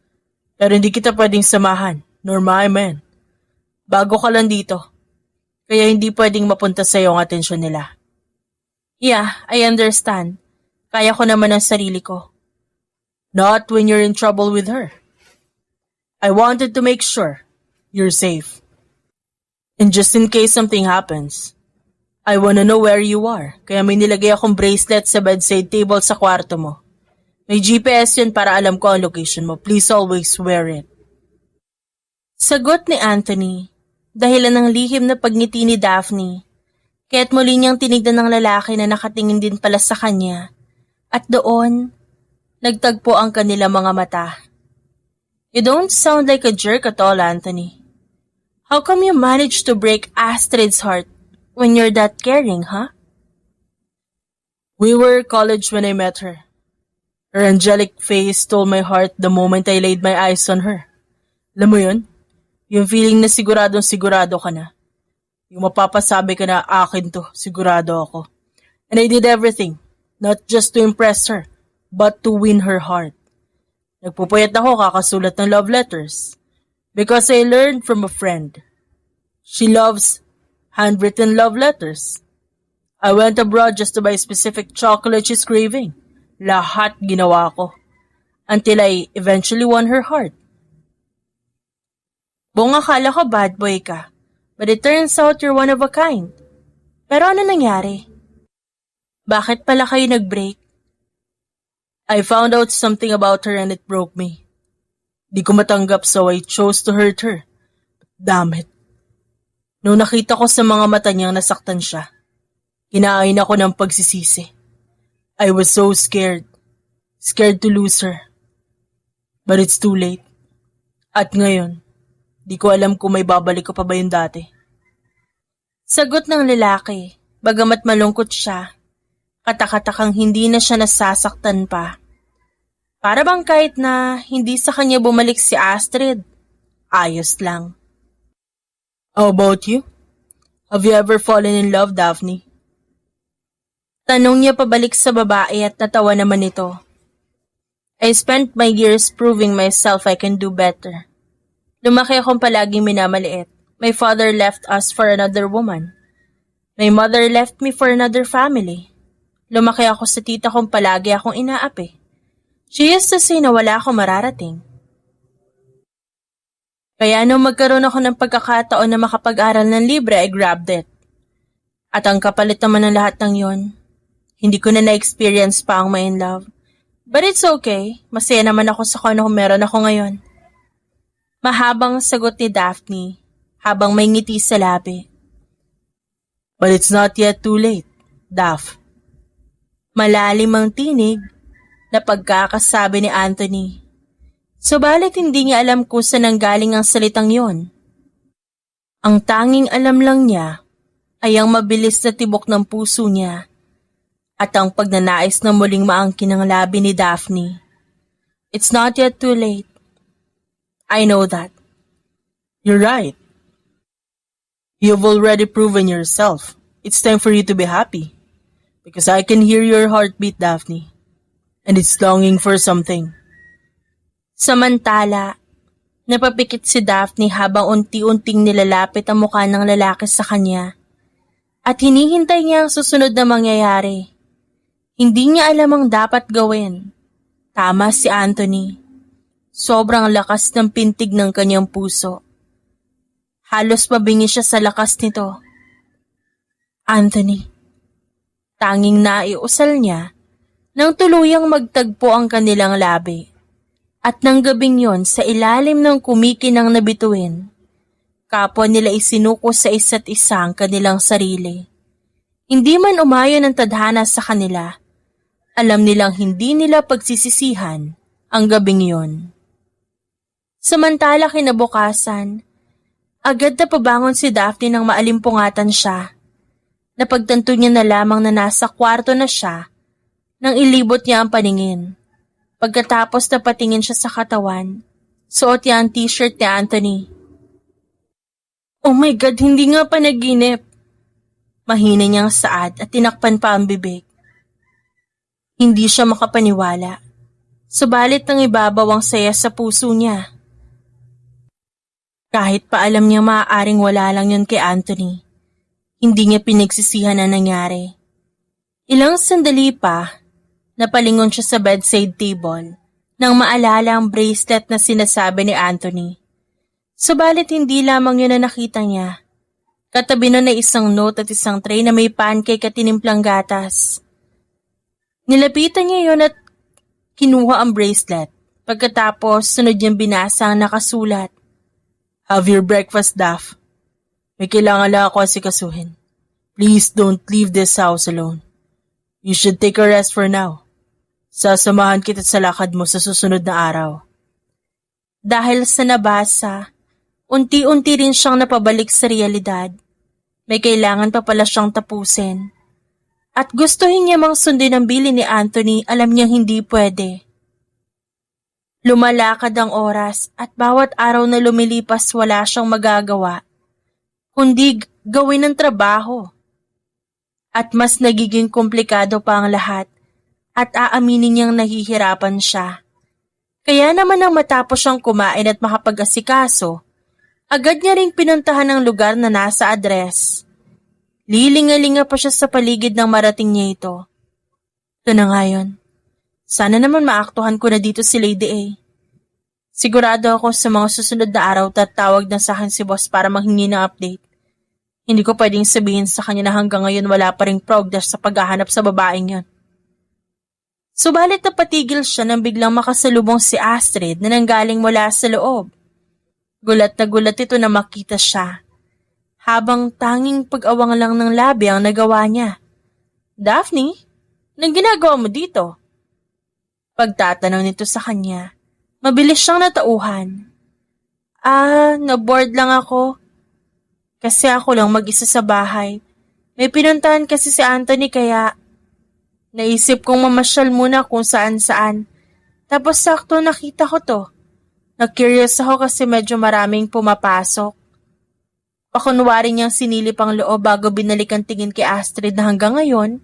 Pero hindi kita pwedeng samahan, nor my man. Bago ka lang dito, kaya hindi pwedeng mapunta sa iyo ang atensyon nila. Yeah, I understand. Kaya ko naman ang sarili ko. Not when you're in trouble with her. I wanted to make sure you're safe. And just in case something happens, I wanna know where you are. Kaya may nilagay akong bracelet sa bedside table sa kwarto mo. May GPS yun para alam ko ang location mo. Please always wear it. Sagot ni Anthony, dahilan ng lihim na pagngiti ni Daphne. Kaya't muli niyang tinignan ng lalaki na nakatingin din pala sa kanya. At doon, nagtagpo ang kanila mga mata. You don't sound like a jerk at all, Anthony. How come you managed to break Astrid's heart when you're that caring, huh? We were college when I met her. Her angelic face stole my heart the moment I laid my eyes on her. Alam mo yun? Yung feeling na siguradong-sigurado ka na. Yung mapapasabi ka na akin to, sigurado ako. And I did everything, not just to impress her, but to win her heart. Nagpupuyat ako kakasulat ng love letters. Because I learned from a friend. She loves handwritten love letters. I went abroad just to buy specific chocolate she's craving. Lahat ginawa ko. Until I eventually won her heart. Buong akala ko bad boy ka. But it turns out you're one of a kind. Pero ano nangyari? Bakit pala kayo nag-break? I found out something about her and it broke me. Di ko matanggap so I chose to hurt her. Damn it. Nung nakita ko sa mga mata niyang nasaktan siya, kinain ako ng pagsisisi. I was so scared. Scared to lose her. But it's too late. At ngayon, di ko alam kung may babalik ko pa ba yung dati. Sagot ng lalaki, bagamat malungkot siya, katakatakang hindi na siya nasasaktan pa. Para bang kahit na hindi sa kanya bumalik si Astrid, ayos lang. How about you? Have you ever fallen in love, Daphne? Tanong niya pabalik sa babae at natawa naman ito. I spent my years proving myself I can do better. Lumaki akong palaging minamaliit. My father left us for another woman. My mother left me for another family. Lumaki ako sa tita kong palagi akong inaapi. She used to say na wala akong mararating. Kaya nung magkaroon ako ng pagkakataon na makapag-aral ng libre, I grabbed it. At ang kapalit naman ng lahat ng yon, hindi ko na na-experience pa ang ma-in love. But it's okay, masaya naman ako sa kung ano meron ako ngayon. Mahabang sagot ni Daphne, habang may ngiti sa labi. But it's not yet too late, Daph. Malalim ang tinig na pagkakasabi ni Anthony. Subalit hindi niya alam kung saan nanggaling ang salitang yon. Ang tanging alam lang niya ay ang mabilis na tibok ng puso niya at ang pagnanais na muling maangkin ang labi ni Daphne. It's not yet too late. I know that. You're right. You've already proven yourself. It's time for you to be happy. Because I can hear your heartbeat, Daphne. And it's longing for something. Samantala, napapikit si Daphne habang unti-unting nilalapit ang mukha ng lalaki sa kanya. At hinihintay niya ang susunod na mangyayari. Hindi niya alam ang dapat gawin. Tama si Anthony. Sobrang lakas ng pintig ng kanyang puso. Halos mabingi siya sa lakas nito. Anthony. Tanging naiusal niya nang tuluyang magtagpo ang kanilang labi. At nang gabing yon sa ilalim ng kumikinang na bituin, kapwa nila isinuko sa isa't isa ang kanilang sarili. Hindi man umayon ang tadhana sa kanila, alam nilang hindi nila pagsisisihan ang gabing yon. Samantala kinabukasan, agad na pabangon si Daphne nang maalimpungatan siya. Napagtanto niya na lamang na nasa kwarto na siya nang ilibot niya ang paningin. Pagkatapos na patingin siya sa katawan, suot niya ang t-shirt ni Anthony. Oh my God, hindi nga panaginip. Mahina niyang saad at tinakpan pa ang bibig. Hindi siya makapaniwala. Subalit ng ibabaw ang saya sa puso niya. Kahit pa alam niya maaaring wala lang yun kay Anthony, hindi niya pinagsisihan ang nangyari. Ilang sandali pa, napalingon siya sa bedside table nang maalala ang bracelet na sinasabi ni Anthony. Subalit hindi lamang yun na nakita niya. Katabi nun ay isang note at isang tray na may pancake at tinimplang gatas. Nilapitan niya yun at kinuha ang bracelet. Pagkatapos, sunod niyang binasa ang nakasulat. Have your breakfast, Daph. May kailangan lang ako asikasuhin. Please don't leave this house alone. You should take a rest for now. Sasamahan kita sa lakad mo sa susunod na araw. Dahil sa nabasa, unti-unti rin siyang napabalik sa realidad. May kailangan pa pala siyang tapusin. At gustuhin niya mang sundin ang bilin ni Anthony, alam niyang hindi pwede. Lumalakad ang oras at bawat araw na lumilipas wala siyang magagawa, kundi gawin ang trabaho. At mas nagiging komplikado pa ang lahat at aaminin niyang nahihirapan siya. Kaya naman nang matapos siyang kumain at makapag-asikaso, agad niya ring pinuntahan ang lugar na nasa address. Lilinga-linga pa siya sa paligid nang marating niya ito. Ito na nga yun. Sana naman maaktuhan ko na dito si Lady A. Sigurado ako sa mga susunod na araw tatawag na sa akin si boss para manghingi ng update. Hindi ko pwedeng sabihin sa kanya na hanggang ngayon wala pa ring progress sa paghahanap sa babaeng yon. Subalit napatigil siya nang biglang makasalubong si Astrid na nanggaling mula sa loob. Gulat na gulat ito na makita siya. Habang tanging pag-awang lang ng labi ang nagawa niya. Daphne, anong ginagawa mo dito? Pagtatanaw nito sa kanya, mabilis siyang natauhan. Na-bored lang ako. Kasi ako lang mag-isa sa bahay. May pinuntahan kasi si Anthony kaya naisip kong mamasyal muna kung saan-saan. Tapos sakto nakita ko to. Na-curious ako kasi medyo maraming pumapasok. Pakunwari niyang sinilip ang loob bago binalik ang tingin kay Astrid na hanggang ngayon,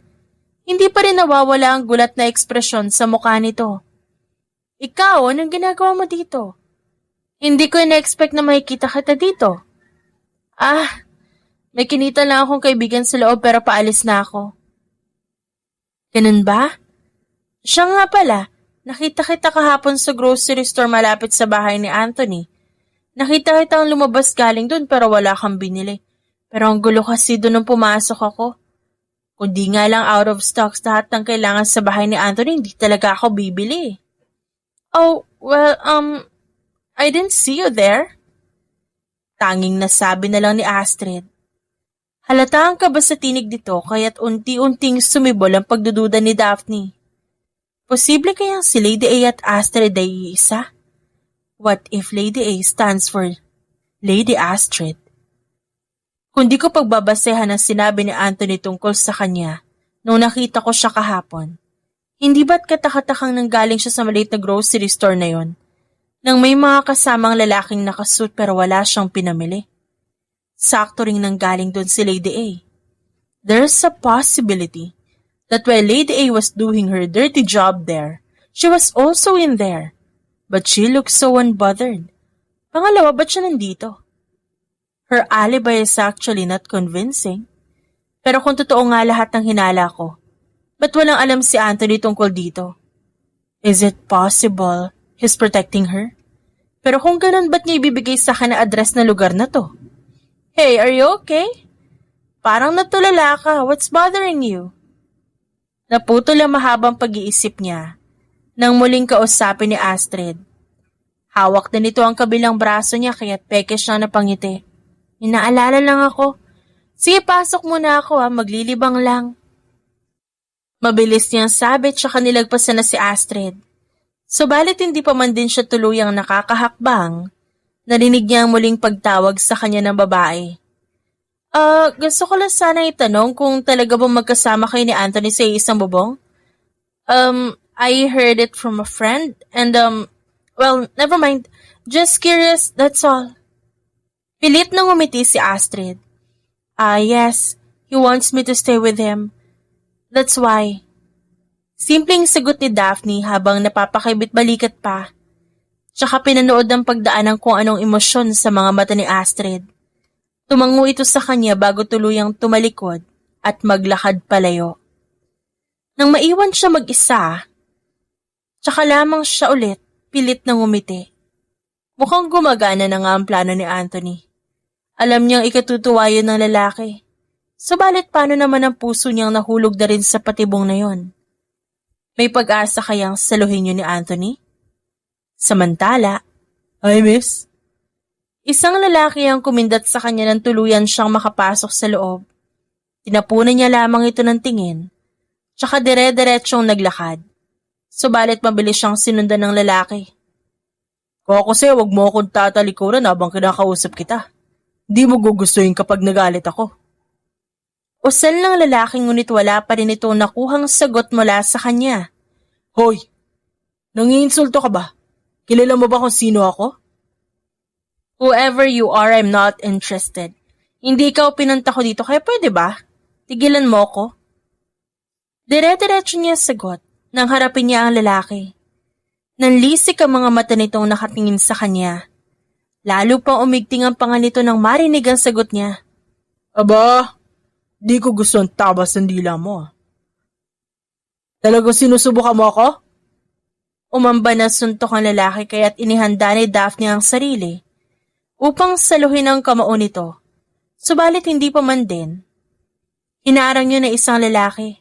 hindi pa rin nawawala ang gulat na ekspresyon sa mukha nito. Ikaw, anong ginagawa mo dito? Hindi ko na-expect na makikita kita dito. May kinita lang akong kaibigan sa loob pero paalis na ako. Ganun ba? Siya nga pala, nakita kita kahapon sa grocery store malapit sa bahay ni Anthony. Nakita kitang lumabas galing dun pero wala kang binili. Pero ang gulo kasi dun nung pumasok ako. Kung di nga lang out of stocks lahat ng kailangan sa bahay ni Anthony, hindi talaga ako bibili. Oh, well, I didn't see you there. Tanging nasabi na lang ni Astrid. Halata ang kaba sa tinig dito kaya't unti-unting sumibol ang pagdududa ni Daphne. Posible kayang si Lady A at Astrid ay isa? What if Lady A stands for Lady Astrid? Kung di ko pagbabasehan ang sinabi ni Anthony tungkol sa kanya nung nakita ko siya kahapon, hindi ba't katakatakang nanggaling siya sa maliit na grocery store na yon nang may mga kasamang lalaking nakasuit pero wala siyang pinamili? Sakto ring nanggaling doon si Lady A. There's a possibility that while Lady A was doing her dirty job there, she was also in there. But she looks so unbothered. Pangalawa, ba't siya nandito? Her alibi is actually not convincing. Pero kung totoo nga lahat ng hinala ko, ba't walang alam si Anthony tungkol dito? Is it possible he's protecting her? Pero kung ganun, ba't niya ibibigay sa akin na address na lugar na to? Hey, are you okay? Parang natulala ka. What's bothering you? Naputol ang mahabang pag-iisip niya nang muling kausapin ni Astrid. Hawak na nito ang kabilang braso niya kaya't peke siyang napangiti. Inaalala lang ako. Sige, pasok muna ako maglilibang lang. Mabilis niyang sabi tsaka nilagpasan na si Astrid. Subalit hindi pa man din siya tuluyang nakakahakbang, narinig niya ang muling pagtawag sa kanya ng babae. Gusto ko lang sana itanong kung talaga bang magkasama kayo ni Anthony sa isang bubong? I heard it from a friend and well, never mind. Just curious, that's all. Pilit nang umiti si Astrid. Yes, he wants me to stay with him. That's why. Simpleng sagot ni Daphne habang napapakibit-balikat pa. Tsaka pinanood ng pagdaan ng kung anong emosyon sa mga mata ni Astrid. Tumango ito sa kanya bago tuluyang tumalikod at maglakad palayo. Nang maiwan siya mag-isa, Tsaka lamang siya ulit, pilit na ngumiti. Mukhang gumagana na nga ang plano ni Anthony. Alam niyang ikatutuwa yun ng lalaki. Subalit paano naman ang puso niyang nahulog na rin sa patibong na yon? May pag-asa kayang saluhin yun ni Anthony? Samantala, "Hi, miss." Isang lalaki ang kumindat sa kanya nang tuluyan siyang makapasok sa loob. Tinapunan niya lamang ito ng tingin, tsaka dire-diretsyong naglakad. Subalit mabilis siyang sinundan ng lalaki. "Kung ako sa'yo, wag mo akong tatalikuran habang kinakausap kita. Di mo gugustuhin kapag nagalit ako." Usal ng lalaki ngunit wala pa rin itong nakuhang sagot mula sa kanya. "Hoy, nangiinsulto ka ba? Kilala mo ba kung sino ako?" "Whoever you are, I'm not interested. Hindi ikaw pinunta ko dito, kaya pwede ba? Tigilan mo ko." Dire-diretso niya sagot nang harapin niya ang lalaki. Nanlisik ang mga mata nitong nakatingin sa kanya. Lalo pang umigting ang panga nito nang marinig ang sagot niya. "Aba, di ko gusto ang tabas ng dila mo. Talagang sinusubukan mo ako?" Umamba na suntok ang lalaki kaya't inihanda ni Daphne ang sarili upang saluhin ang kamao nito. Subalit hindi pa man din. Hinarang niya na isang lalaki.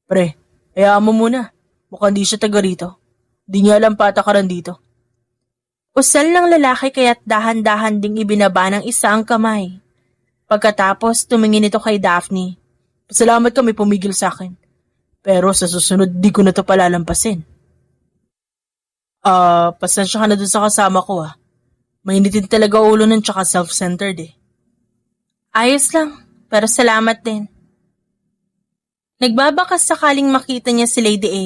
"Pre, hayaan mo muna. Mukhang di siya taga rito. Di niya alam patakaran dito." Usal ng lalaki kaya't dahan-dahan ding ibinaba ng isa ang kamay. Pagkatapos tumingin ito kay Daphne. "Pasalamat ka may pumigil sa akin. Pero sa susunod di ko na ito palalampasin." Pasensya ka na dun sa kasama ko ah. Mainitin talaga ulo nun tsaka self-centered eh." "Ayos lang, pero salamat din." Nagbabakas sakaling makita niya si Lady A.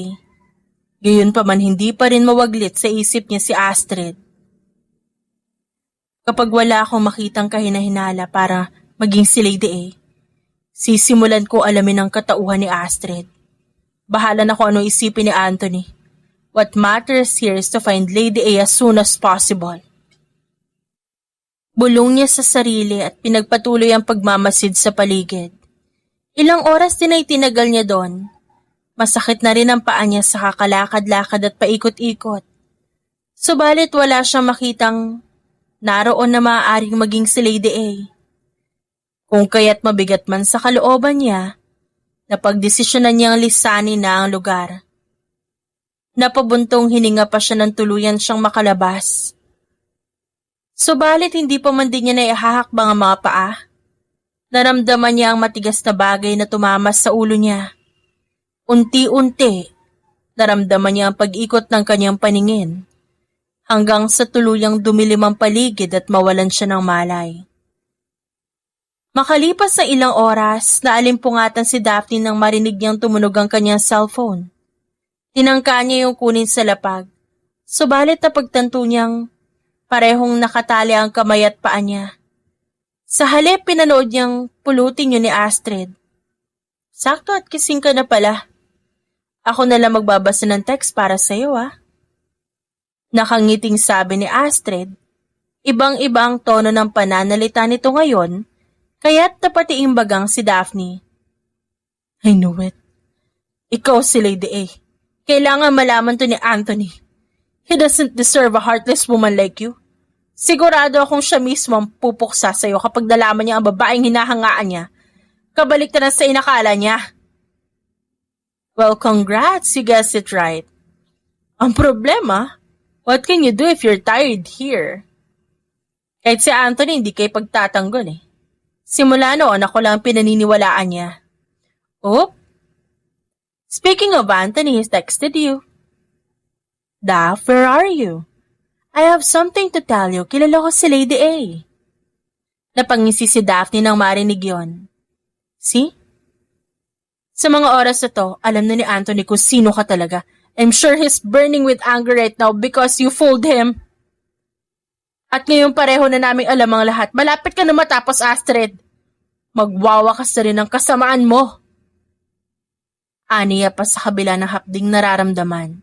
Gayon pa man hindi pa rin mawaglit sa isip niya si Astrid. Kapag wala akong makitang kahinahinala para maging si Lady A, sisimulan ko alamin ang katauhan ni Astrid. Bahala na kung ano isipin ni Anthony. What matters here is to find Lady A as soon as possible. Bulong niya sa sarili at pinagpatuloy ang pagmamasid sa paligid. Ilang oras din ay tinagal niya doon. Masakit na rin ang paa niya sa kakalakad-lakad at paikot-ikot. Subalit wala siyang makitang naroon na maaaring maging si Lady A. Kung kaya't mabigat man sa kalooban niya, napagdesisyonan niyang lisanin na ang lugar. Napabuntong hininga pa siya ng tuluyan siyang makalabas. Subalit hindi pa man din niya naihahakbang ang mga paa. Naramdaman niya ang matigas na bagay na tumamas sa ulo niya. Unti-unti, naramdaman niya ang pag-ikot ng kanyang paningin, hanggang sa tuluyang dumilim ang paligid at mawalan siya ng malay. Makalipas sa ilang oras, naalimpungatan si Daphne nang marinig niyang tumunog ang kanyang cellphone. Tinangka niya yung kunin sa lapag, subalit napagtanto niyang parehong nakatali ang kamay at paa niya. Sa halip, pinanood niyang pulutin yun ni Astrid. "Sakto at kising ka na pala. Ako na lang magbabasa ng text para sa'yo ah." Nakangiting sabi ni Astrid. Ibang-iba ang tono ng pananalita nito ngayon, kaya't napatiimbagang si Daphne. "I knew it. Ikaw si Lady A. Kailangan malaman to ni Anthony. He doesn't deserve a heartless woman like you. Sigurado akong siya mismo ang pupuksa sa'yo kapag nalaman niya ang babaeng hinahangaan niya. Kabaliktaran sa inakala niya." "Well, congrats, you guessed it right. Ang problema, what can you do if you're tired here?" Kahit si Anthony hindi kayo pagtatanggol eh. Simula noon ako lang pinaniniwalaan niya. "Oh, speaking of Anthony, he's texted you." "Daph, where are you? I have something to tell you. Kilala ko si Lady A." Napangisi si Daphne nang marinig yon. "See? Sa mga oras na to, alam na ni Anthony kung sino ka talaga. I'm sure he's burning with anger right now because you fooled him. At ngayon pareho na naming alam ang lahat. Malapit ka na matapos, Astrid. Magwawakas na rin ang kasamaan mo." Aniya pa sa kabila ng hapding nararamdaman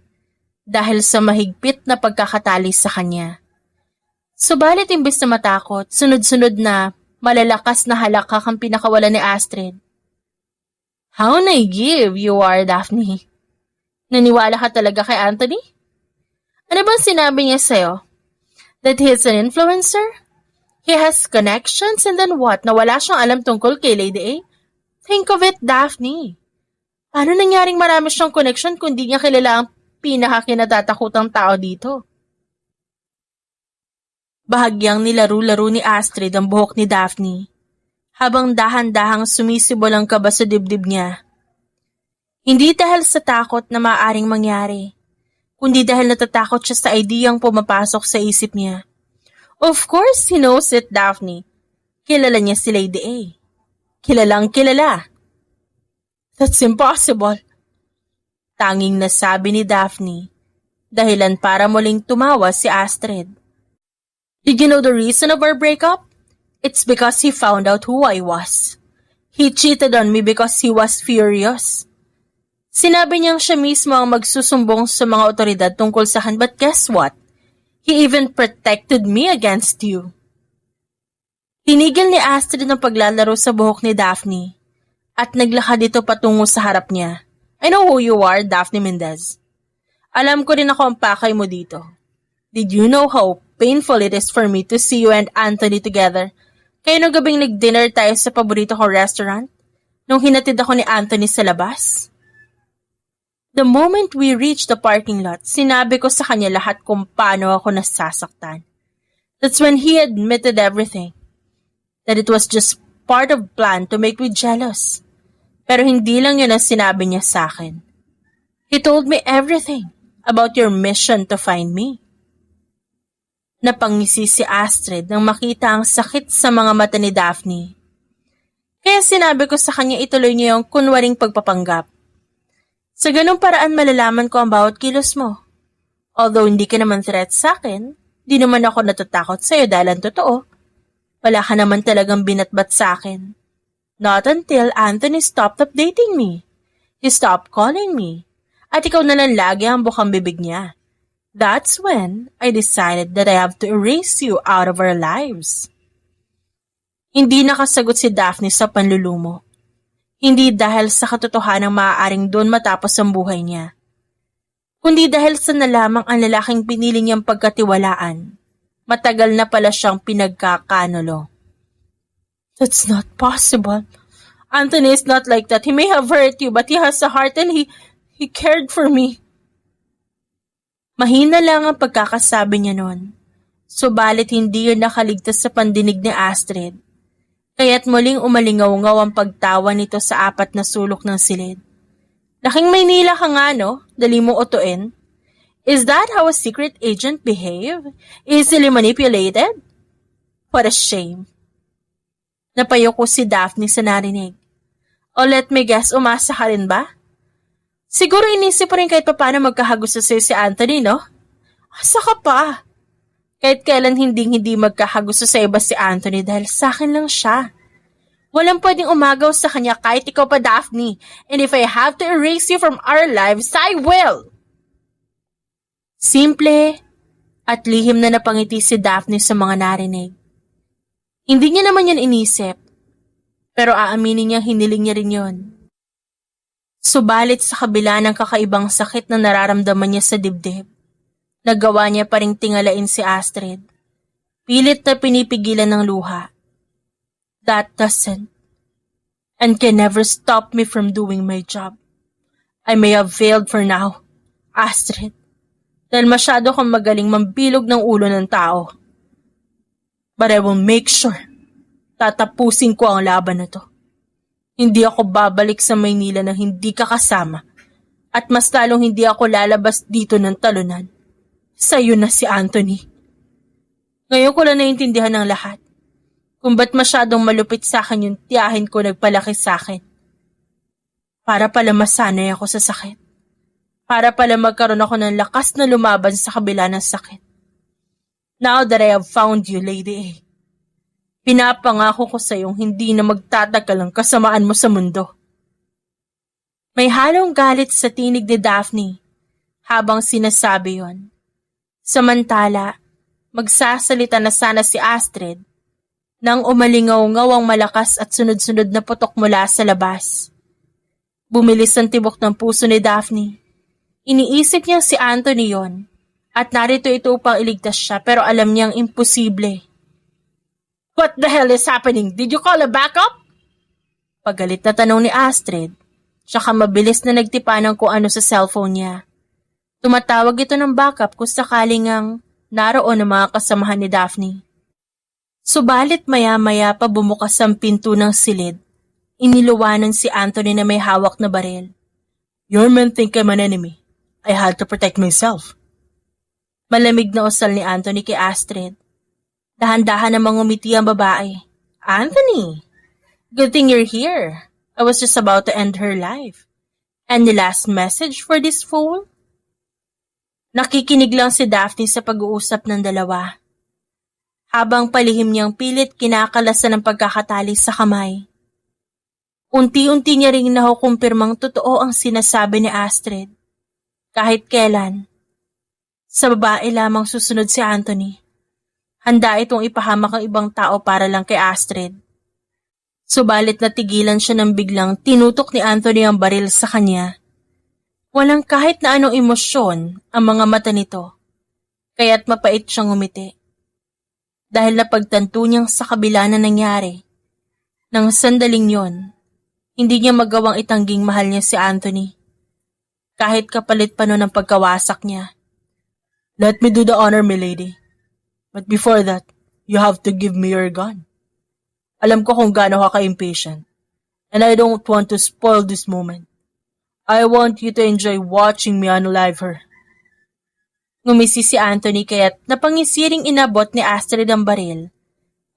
dahil sa mahigpit na pagkakatali sa kanya. Subalit imbes na matakot, sunod-sunod na malalakas na halakak ang pinakawalan ni Astrid. "How naive you are, Daphne. Naniwala ka talaga kay Anthony? Ano bang sinabi niya sa'yo? That he's an influencer? He has connections and then what? Na wala siyang alam tungkol kay Lady A? Think of it, Daphne. Paano nangyaring marami siyang connection kung di niya kilala ang pinakakinatatakutang tao dito? Bahagyang nilaro-laro ni Astrid ang buhok ni Daphne, habang dahan-dahang sumisibol ang kaba sa dibdib niya. Hindi dahil sa takot na maaaring mangyari, kundi dahil natatakot siya sa ideyang pumapasok sa isip niya. Of course, he knows it, Daphne. Kilala niya si Lady A. Kilalang kilala. That's impossible. Tanging nasabi ni Daphne, dahilan para muling tumawa si Astrid. Did you know the reason of our breakup? It's because he found out who I was. He cheated on me because he was furious. Sinabi niyang siya mismo ang magsusumbong sa mga otoridad tungkol sa akin, but guess what? He even protected me against you. Tinigil ni Astrid ang paglalaro sa buhok ni Daphne at naglakad ito patungo sa harap niya. I know who you are, Daphne Mendez. Alam ko rin ako ang pakay mo dito. Did you know how painful it is for me to see you and Anthony together? Kaya nung gabing nag-dinner tayo sa paborito kong restaurant, nung hinatid ako ni Anthony sa labas? The moment we reached the parking lot, sinabi ko sa kanya lahat kung paano ako nasasaktan. That's when he admitted everything. That it was just part of plan to make me jealous. Pero hindi lang yun ang sinabi niya sa akin. He told me everything about your mission to find me. Napangisi si Astrid nang makita ang sakit sa mga mata ni Daphne. Kaya sinabi ko sa kanya ituloy niya yung kunwaring pagpapanggap. Sa ganung paraan malalaman ko ang bawat kilos mo. Although hindi ka naman threat sa akin, di naman ako natatakot sa'yo dahil ang totoo. Wala ka naman talagang binatbat sa akin. Not until Anthony stopped updating me. He stopped calling me. At ikaw na lang lagi ang bukang bibig niya. That's when I decided that I have to erase you out of our lives. Hindi nakasagot si Daphne sa panlulumo. Hindi dahil sa katotohanang maaaring doon matapos ang buhay niya, kundi dahil sa nalamang ang lalaking pinili niyang pagkatiwalaan. Matagal na pala siyang pinagkakanulo. That's not possible. Anthony is not like that. He may have hurt you, but he has a heart and he cared for me. Mahina lang ang pagkakasabi niya noon. Subalit hindi yun nakaligtas sa pandinig ni Astrid. Kaya't muling umalingaw-ngaw ang pagtawa nito sa apat na sulok ng silid. Laking Maynila ka nga, no? Dali mo utuin. Is that how a secret agent behave? Easily manipulated? What a shame. Napayoko si Daphne sa narinig. O let me guess, umasa ka rin ba? Siguro inisip pa rin kahit paano magkahagusto sa'yo si Anthony, no? Asa ka pa? Kahit kailan hindi magkahagusto sa iba si Anthony dahil sa akin lang siya. Walang pwedeng umagaw sa kanya kahit ikaw pa, Daphne. And if I have to erase you from our lives, I will! Simple at lihim na napangiti si Daphne sa mga narinig. Hindi niya naman yan inisip, pero aaminin niyang hiniling niya rin yon. Subalit sa kabila ng kakaibang sakit na nararamdaman niya sa dibdib, nagawa niya pa ring tingalain si Astrid. Pilit na pinipigilan ng luha. That doesn't and can never stop me from doing my job. I may have failed for now, Astrid, dahil masyado kang magaling mambilog ng ulo ng tao. But I will make sure tatapusin ko ang laban na to. Hindi ako babalik sa Maynila nang hindi ka kasama at mas lalong hindi ako lalabas dito ng talunan. Sa'yo na si Anthony. Ngayon ko lang naiintindihan ng lahat kung ba't masyadong malupit sa akin yung tiyahin ko nagpalaki sa akin. Para pala masanay ako sa sakit. Para pala magkaroon ako ng lakas na lumaban sa kabila ng sakit. Now that I have found you, Lady A, pinapangako ko sa iyong hindi na magtatagal ang kasamaan mo sa mundo. May halong galit sa tinig ni Daphne habang sinasabi yon. Samantala, magsasalita na sana si Astrid nang umalingaw-ngaw ang malakas at sunod-sunod na putok mula sa labas. Bumilis ang tibok ng puso ni Daphne. Iniisip niyang si Anthony yon at narito ito upang iligtas siya pero alam niyang imposible. What the hell is happening? Did you call a backup? Pagalit na tanong ni Astrid, tsaka mabilis na nagtipa ng kung ano sa cellphone niya. Tumatawag ito ng backup kung sakaling ang naroon ang mga kasamahan ni Daphne. Subalit maya-maya pa bumukas ang pinto ng silid. Iniluwanan si Anthony na may hawak na baril. Your men think I'm an enemy. I had to protect myself. Malamig na usal ni Anthony kay Astrid. Dahan-dahan namang umiti ang babae. Anthony, good thing you're here. I was just about to end her life. Any last message for this fool? Nakikinig lang si Daphne sa pag-uusap ng dalawa. Habang palihim niyang pilit kinakalasan ng pagkakatali sa kamay. Unti-unti niya ring nakukumpirmang totoo ang sinasabi ni Astrid. Kahit kailan, sa babae lamang susunod si Anthony. Handa itong ipahamak ang ibang tao para lang kay Astrid. Subalit natigilan siya nang biglang tinutok ni Anthony ang baril sa kanya. Walang kahit na anong emosyon ang mga mata nito, kaya't mapait siyang ngumiti. Dahil napagtanto niyang sa kabila na nangyari, nang sandaling yon, hindi niya magawang itangging mahal niya si Anthony. Kahit kapalit pa nun ang pagkawasak niya. Let me do the honor, milady. But before that, you have to give me your gun. Alam ko kung gaano ka ka-impatient, and I don't want to spoil this moment. I want you to enjoy watching me unalive her. Ngumisi si Anthony kaya't napangisiring inabot ni Astrid ang baril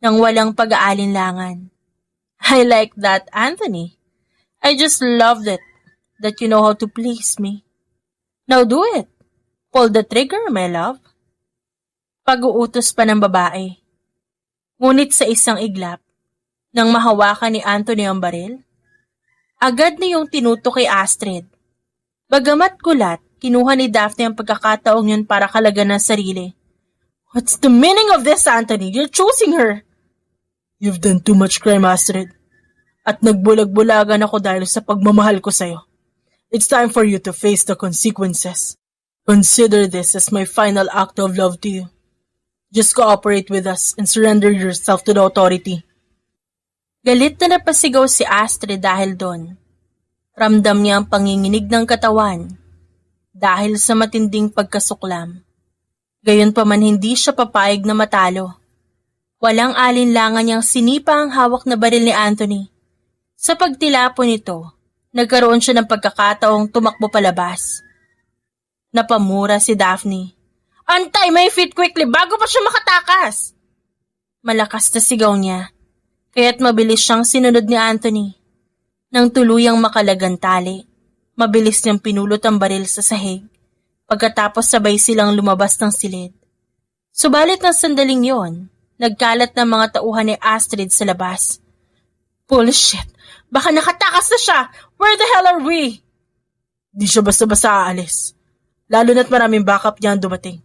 nang walang pag-aalinlangan. I like that, Anthony. I just loved it that you know how to please me. Now do it. Pull the trigger, my love. Pag-uutos pa ng babae. Ngunit sa isang iglap, nang mahawakan ni Anthony ang baril, agad na yung tinutok kay Astrid. Bagamat gulat, kinuha ni Daphne ang pagkakataong yun para kalagan ng sarili. What's the meaning of this, Anthony? You're choosing her. You've done too much crime, Astrid. At nagbulag-bulagan ako dahil sa pagmamahal ko sa'yo. It's time for you to face the consequences. Consider this as my final act of love to you. Just cooperate with us and surrender yourself to the authority. Galit na napasigaw si Astrid dahil doon. Ramdam niya ang panginginig ng katawan dahil sa matinding pagkasuklam. Gayunpaman hindi siya papayag na matalo. Walang alinlangan niyang sinipa ang hawak na baril ni Anthony. Sa pagtilapon nito, nagkaroon siya ng pagkakataong tumakbo palabas. Napamura si Daphne. Antay my feet quickly bago pa siya makatakas! Malakas na sigaw niya, kaya't mabilis siyang sinunod ni Anthony. Nang tuluyang makalagantali, mabilis niyang pinulot ang baril sa sahig, pagkatapos sabay silang lumabas ng silid. Subalit ng sandaling yon, nagkalat ng mga tauhan ni Astrid sa labas. Bullshit! Baka nakatakas na siya! Where the hell are we? Di siya basta-basta aalis. Lalo na't maraming backup niya ang dumating.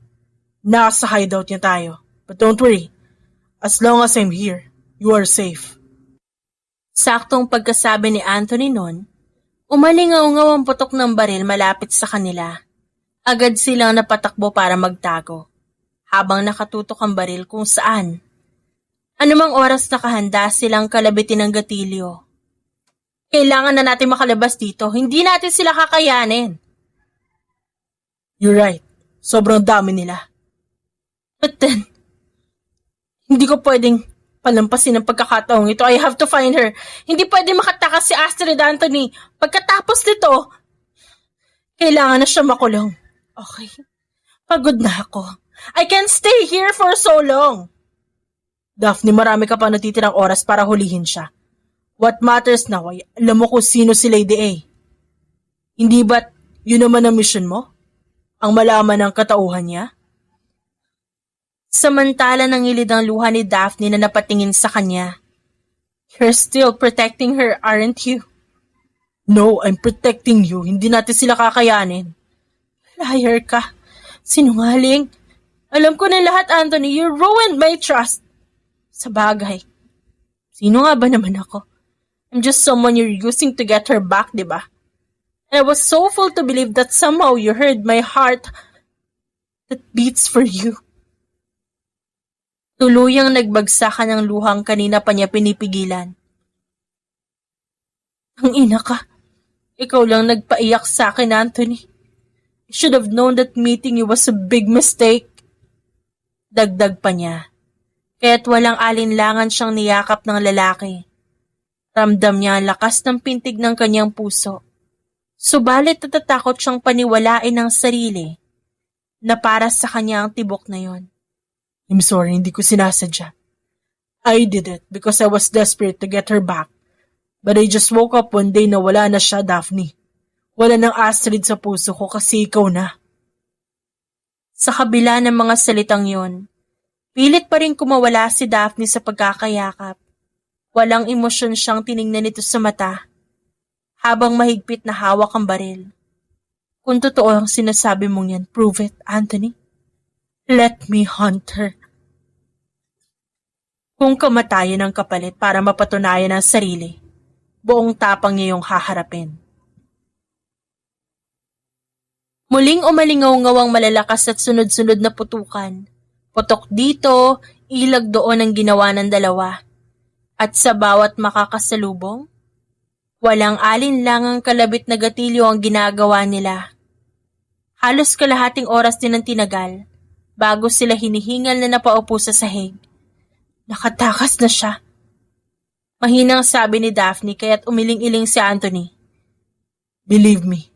Nasa hideout niya tayo. But don't worry. As long as I'm here, you are safe. Saktong pagkasabi ni Anthony noon, umalingaw-ngaw ang putok ng baril malapit sa kanila. Agad silang napatakbo para magtago, habang nakatutok ang baril kung saan. Anumang oras nakahanda silang kalabitin ng gatilyo. Kailangan na natin makalabas dito, hindi natin sila kakayanin. You're right, sobrang dami nila. But then, hindi ko pwedeng palampasin ang pagkakataong ito. I have to find her. Hindi pwede makatakas si Astrid, Anthony. Pagkatapos nito, kailangan na siya makulong. Okay, pagod na ako. I can't stay here for so long. Daphne, marami ka pa natitirang oras para hulihin siya. What matters now ay alam mo kung sino si Lady A. Hindi ba't yun naman ang mission mo? Ang malaman ng katauhan niya? Samantala nangilid ang luha ni Daphne na napatingin sa kanya. You're still protecting her, aren't you? No, I'm protecting you. Hindi natin sila kakayanin. Liar ka. Sinungaling. Alam ko na lahat, Anthony. You ruined my trust. Sa bagay. Sino nga ba naman ako? I'm just someone you're using to get her back, di ba? And I was so full to believe that somehow you heard my heart that beats for you. Tuluyang nagbagsakan ng luhang kanina pa niya pinipigilan. Ang ina ka. Ikaw lang nagpaiyak sa akin, Anthony. I should have known that meeting you was a big mistake. Dagdag pa niya. Kaya't walang alinlangan siyang niyakap ng lalaki. Ramdam niya ang lakas ng pintig ng kanyang puso. Subalit natatakot siyang paniwalain ng sarili na para sa kanya ang tibok na yon. I'm sorry, hindi ko sinasadya. I did it because I was desperate to get her back. But I just woke up one day na wala na siya, Daphne. Wala nang Astrid sa puso ko kasi ikaw na. Sa kabila ng mga salitang yon, pilit pa rin kumawala si Daphne sa pagkakayakap. Walang emosyon siyang tiningnan nito sa mata, habang mahigpit na hawak ang baril. Kung totoo ang sinasabi mong yan, prove it, Anthony. Let me hunt her. Kung kamatayan ang kapalit para mapatunayan ang sarili, buong tapang niya yung haharapin. Muling umalingaw-ngaw ang malalakas at sunod-sunod na putukan. Putok dito, ilag doon ang ginawa ng dalawa. At sa bawat makakasalubong, walang alinlangang kalabit na gatilyo ang ginagawa nila. Halos kalahating oras din ang tinagal bago sila hinihingal na napaupo sa sahig. Nakatakas na siya. Mahinang sabi ni Daphne kaya't umiling-iling si Anthony. Believe me,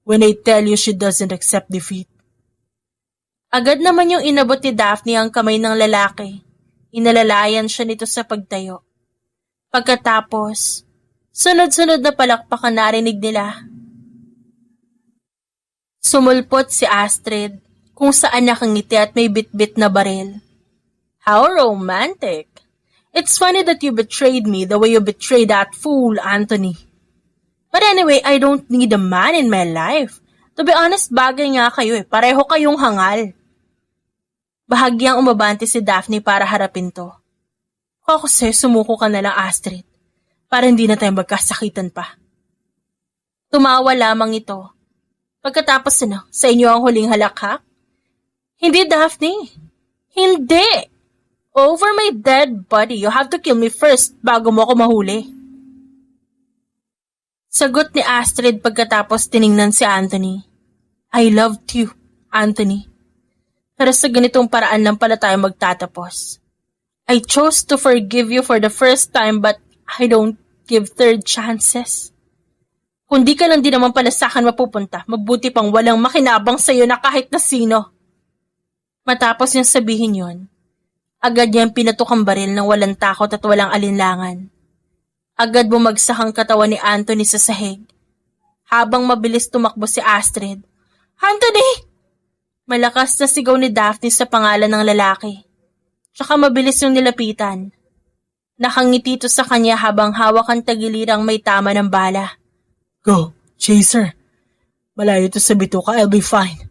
when I tell you she doesn't accept defeat. Agad naman yung inabot ni Daphne ang kamay ng lalaki. Inalalayan siya nito sa pagtayo. Pagkatapos, sunod-sunod na palakpakan narinig nila. Sumulpot si Astrid kung saan nakangiti at may bitbit na baril. How romantic! It's funny that you betrayed me the way you betrayed that fool, Anthony. But anyway, I don't need a man in my life. To be honest, bagay nga kayo eh. Pareho kayong hangal. Bahagyang umabante si Daphne para harapin to. Ako kasi sumuko ka na lang, Astrid. Para hindi na tayo magkasakitan pa. Tumawa lamang ito. Pagkatapos sa inyo ang huling halakhak? Hindi, Daphne. Hindi. Over my dead body, you have to kill me first bago mo ako mahuli. Sagot ni Astrid pagkatapos tiningnan si Anthony. I loved you, Anthony. Pero sa ganitong paraan lang pala tayo magtatapos. I chose to forgive you for the first time but I don't give third chances. Kung di ka lang din naman pala sa akin mapupunta, mabuti pang walang makinabang sa'yo na kahit na sino. Matapos niyang sabihin yon, agad niyang pinatok ang baril ng walang takot at walang alinlangan. Agad bumagsak ang katawan ni Anthony sa sahig. Habang mabilis tumakbo si Astrid. Anthony! Malakas na sigaw ni Daphne sa pangalan ng lalaki. Tsaka mabilis yung nilapitan. Nakangiti ito sa kanya habang hawak ang tagilirang may tama ng bala. Go, chaser. Malayo ito sa bituka, I'll be fine.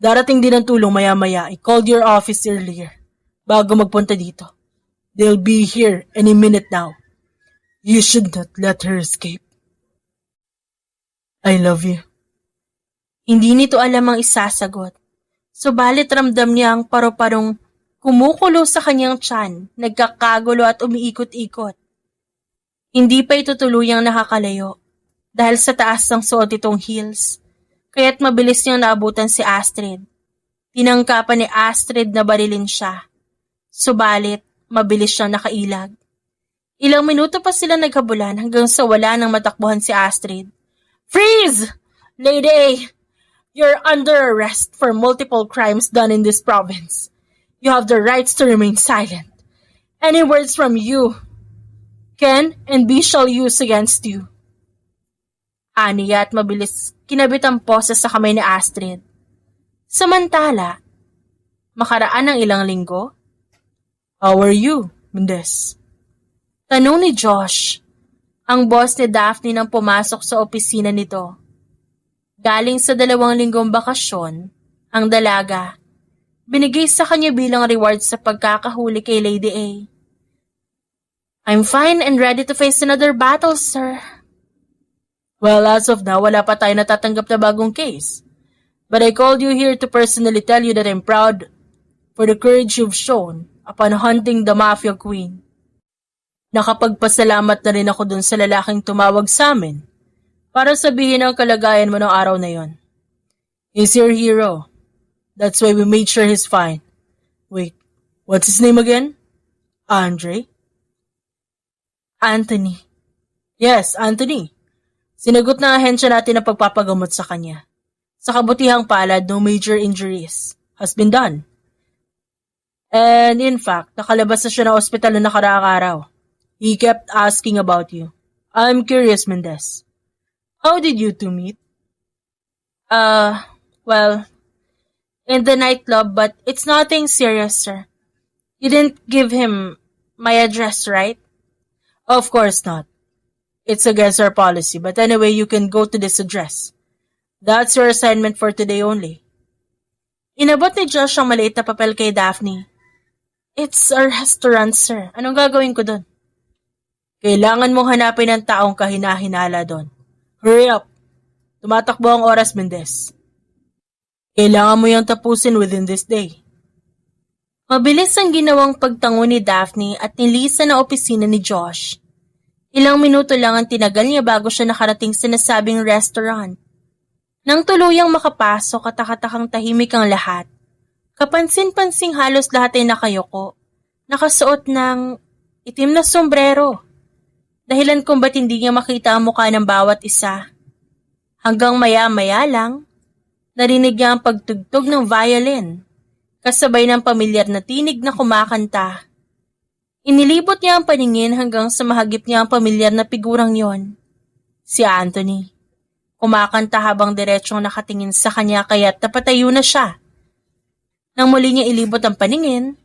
Darating din ang tulong maya-maya. I called your office earlier. Bago magpunta dito. They'll be here any minute now. You should not let her escape. I love you. Hindi nito alam ang isasagot. Subalit ramdam niya ang paru-parong kumukulo sa kanyang tiyan, nagkakagulo at umiikot-ikot. Hindi pa ito tuluyang nakakalayo dahil sa taas ng suot itong heels, kaya't mabilis niyang naabutan si Astrid. Tinangkapan ni Astrid na barilin siya. Subalit, mabilis siyang nakailag. Ilang minuto pa sila naghabulan hanggang sa wala nang matakbuhan si Astrid. Freeze! Lady A! You're under arrest for multiple crimes done in this province. You have the rights to remain silent. Any words from you can and be shall use against you. Aniya at mabilis kinabit ang poses sa kamay ni Astrid. Samantala, makaraan ng ilang linggo, how are you, Mendez? Tanong ni Josh, ang boss ni Daphne nang pumasok sa opisina nito. Galing sa 2 linggong bakasyon, ang dalaga, binigay sa kanya bilang reward sa pagkakahuli kay Lady A. I'm fine and ready to face another battle, sir. Well, as of now, wala pa tayo natatanggap na bagong case. But I called you here to personally tell you that I'm proud for the courage you've shown upon hunting the Mafia Queen. Nakapagpasalamat na rin ako dun sa lalaking tumawag sa amin para sabihin ang kalagayan mo ng araw na yon. He's your hero. That's why we made sure he's fine. Wait, what's his name again? Andre? Anthony. Yes, Anthony. Sinagot ng ahensya natin ang pagpapagamot sa kanya. Sa kabutihang palad, no major injuries has been done. And in fact, nakalabas na siya ng ospital na nakaraang araw. He kept asking about you. I'm curious, Mendez. How did you two meet? Well, in the nightclub, but it's nothing serious, sir. You didn't give him my address, right? Of course not. It's against our policy, but anyway, you can go to this address. That's your assignment for today only. Inabot ni Josh ang maliit na papel kay Daphne. It's a restaurant, sir. Anong gagawin ko doon? Kailangan mong hanapin ang taong kahina-hinala doon. Hurry up! Tumatakbo ang oras, Mendez. Kailangan mo yung tapusin within this day. Mabilis ang ginawang pagtango ni Daphne at nilisan ang opisina ni Josh. Ilang minuto lang ang tinagal niya bago siya nakarating sa nasabing restaurant. Nang tuluyang makapasok at takatakang tahimik ang lahat, kapansin-pansing halos lahat ay nakayoko, nakasuot ng itim na sombrero. Dahilan kung ba't hindi niya makita ang mukha ng bawat isa. Hanggang maya-maya lang, narinig niya ang pagtugtog ng violin, kasabay ng pamilyar na tinig na kumakanta. Inilibot niya ang paningin hanggang sa mahagip niya ang pamilyar na figurang yon. Si Anthony. Kumakanta habang diretsong nakatingin sa kanya kaya't napatayo na siya. Nang muli niya ilibot ang paningin,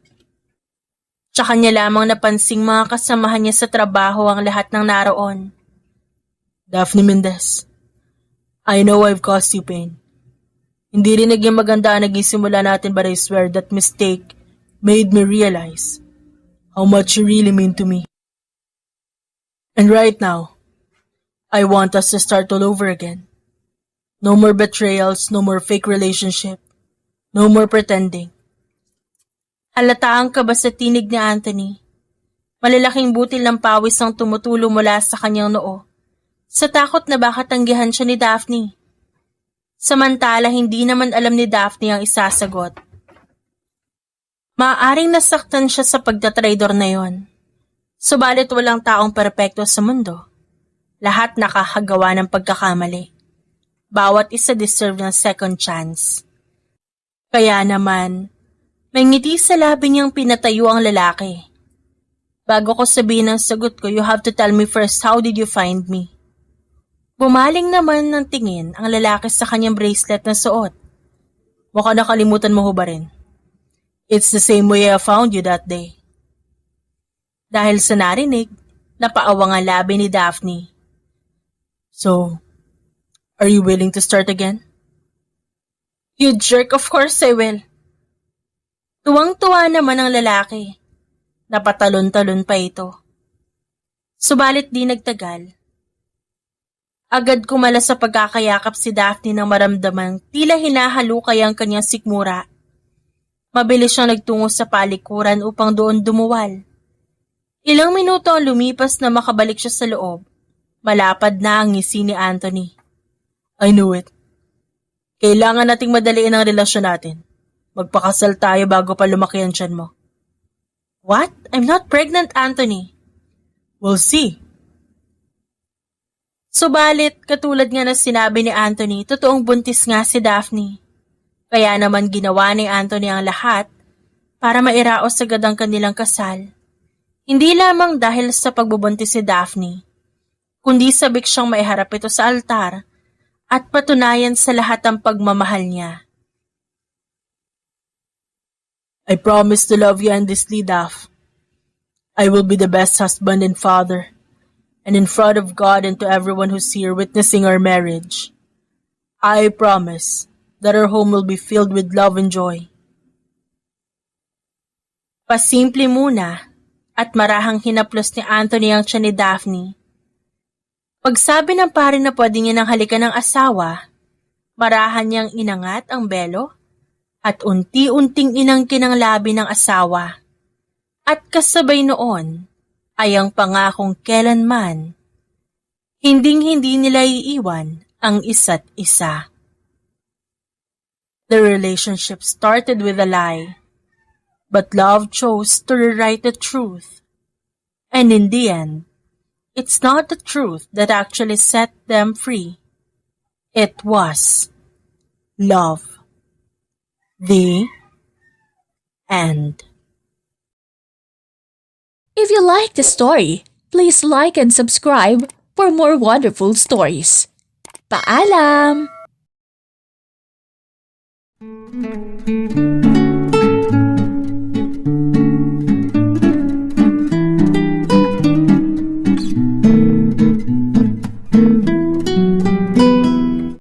tsaka niya lamang napansing mga kasamahan niya sa trabaho ang lahat ng naroon. Daphne Mendez, I know I've caused you pain. Hindi rin naging maganda ang naging simula natin, but I swear that mistake made me realize how much you really mean to me. And right now, I want us to start all over again. No more betrayals, no more fake relationship, no more pretending. Halata ang kaba sa tinig ni Anthony. Malalaking butil ng pawis ang tumutulo mula sa kanyang noo, sa takot na baka tanggihan siya ni Daphne. Samantala, hindi naman alam ni Daphne ang isasagot. Maaaring nasaktan siya sa pagtatraidor na yon. Subalit walang taong perpekto sa mundo. Lahat nakakagawa ng pagkakamali. Bawat isa deserve ng second chance. Kaya naman, may ngiti sa labi niyang pinatayo ang lalaki. Bago ko sabihin ang sagot ko, you have to tell me first, how did you find me? Bumaling naman ng tingin ang lalaki sa kanyang bracelet na suot. Baka nakalimutan mo ho ba rin? It's the same way I found you that day. Dahil sa narinig, napaawang ang labi ni Daphne. So, are you willing to start again? You jerk, of course I will. Tuwang-tuwa naman ang lalaki. Napatalon-talon pa ito. Subalit di nagtagal. Agad kumala sa pagkakayakap si Daphne nang maramdamang tila hinahalukay ang kanyang sikmura. Mabilis siyang nagtungo sa palikuran upang doon dumuwal. Ilang minuto ang lumipas na makabalik siya sa loob. Malapad na ang ngisi ni Anthony. I knew it. Kailangan nating madaliin ang relasyon natin. Magpakasal tayo bago pa lumaki ang tiyan mo. What? I'm not pregnant, Anthony. We'll see. Subalit, katulad nga na sinabi ni Anthony, totoong buntis nga si Daphne. Kaya naman ginawa ni Anthony ang lahat para mairaos agad ang kanilang kasal. Hindi lamang dahil sa pagbubuntis si Daphne, kundi sabik siyang maiharap ito sa altar at patunayan sa lahat ang pagmamahal niya. I promise to love you endlessly, Daph. I will be the best husband and father, and in front of God and to everyone who's here witnessing our marriage, I promise that our home will be filled with love and joy. Pasimple muna at marahang hinaplos ni Anthony ang tiyan ni Daphne. Pagsabi ng pare na pwede niya nang halikan ng asawa, marahan niyang inangat ang belo at unti-unting inangkin ang labi ng asawa. At kasabay noon ay ang pangakong kailanman, hinding-hindi nila iiwan ang isa't isa. The relationship started with a lie, but love chose to rewrite the truth. And in the end, it's not the truth that actually set them free. It was love. The end. If you like the story, please like and subscribe for more wonderful stories. Paalam!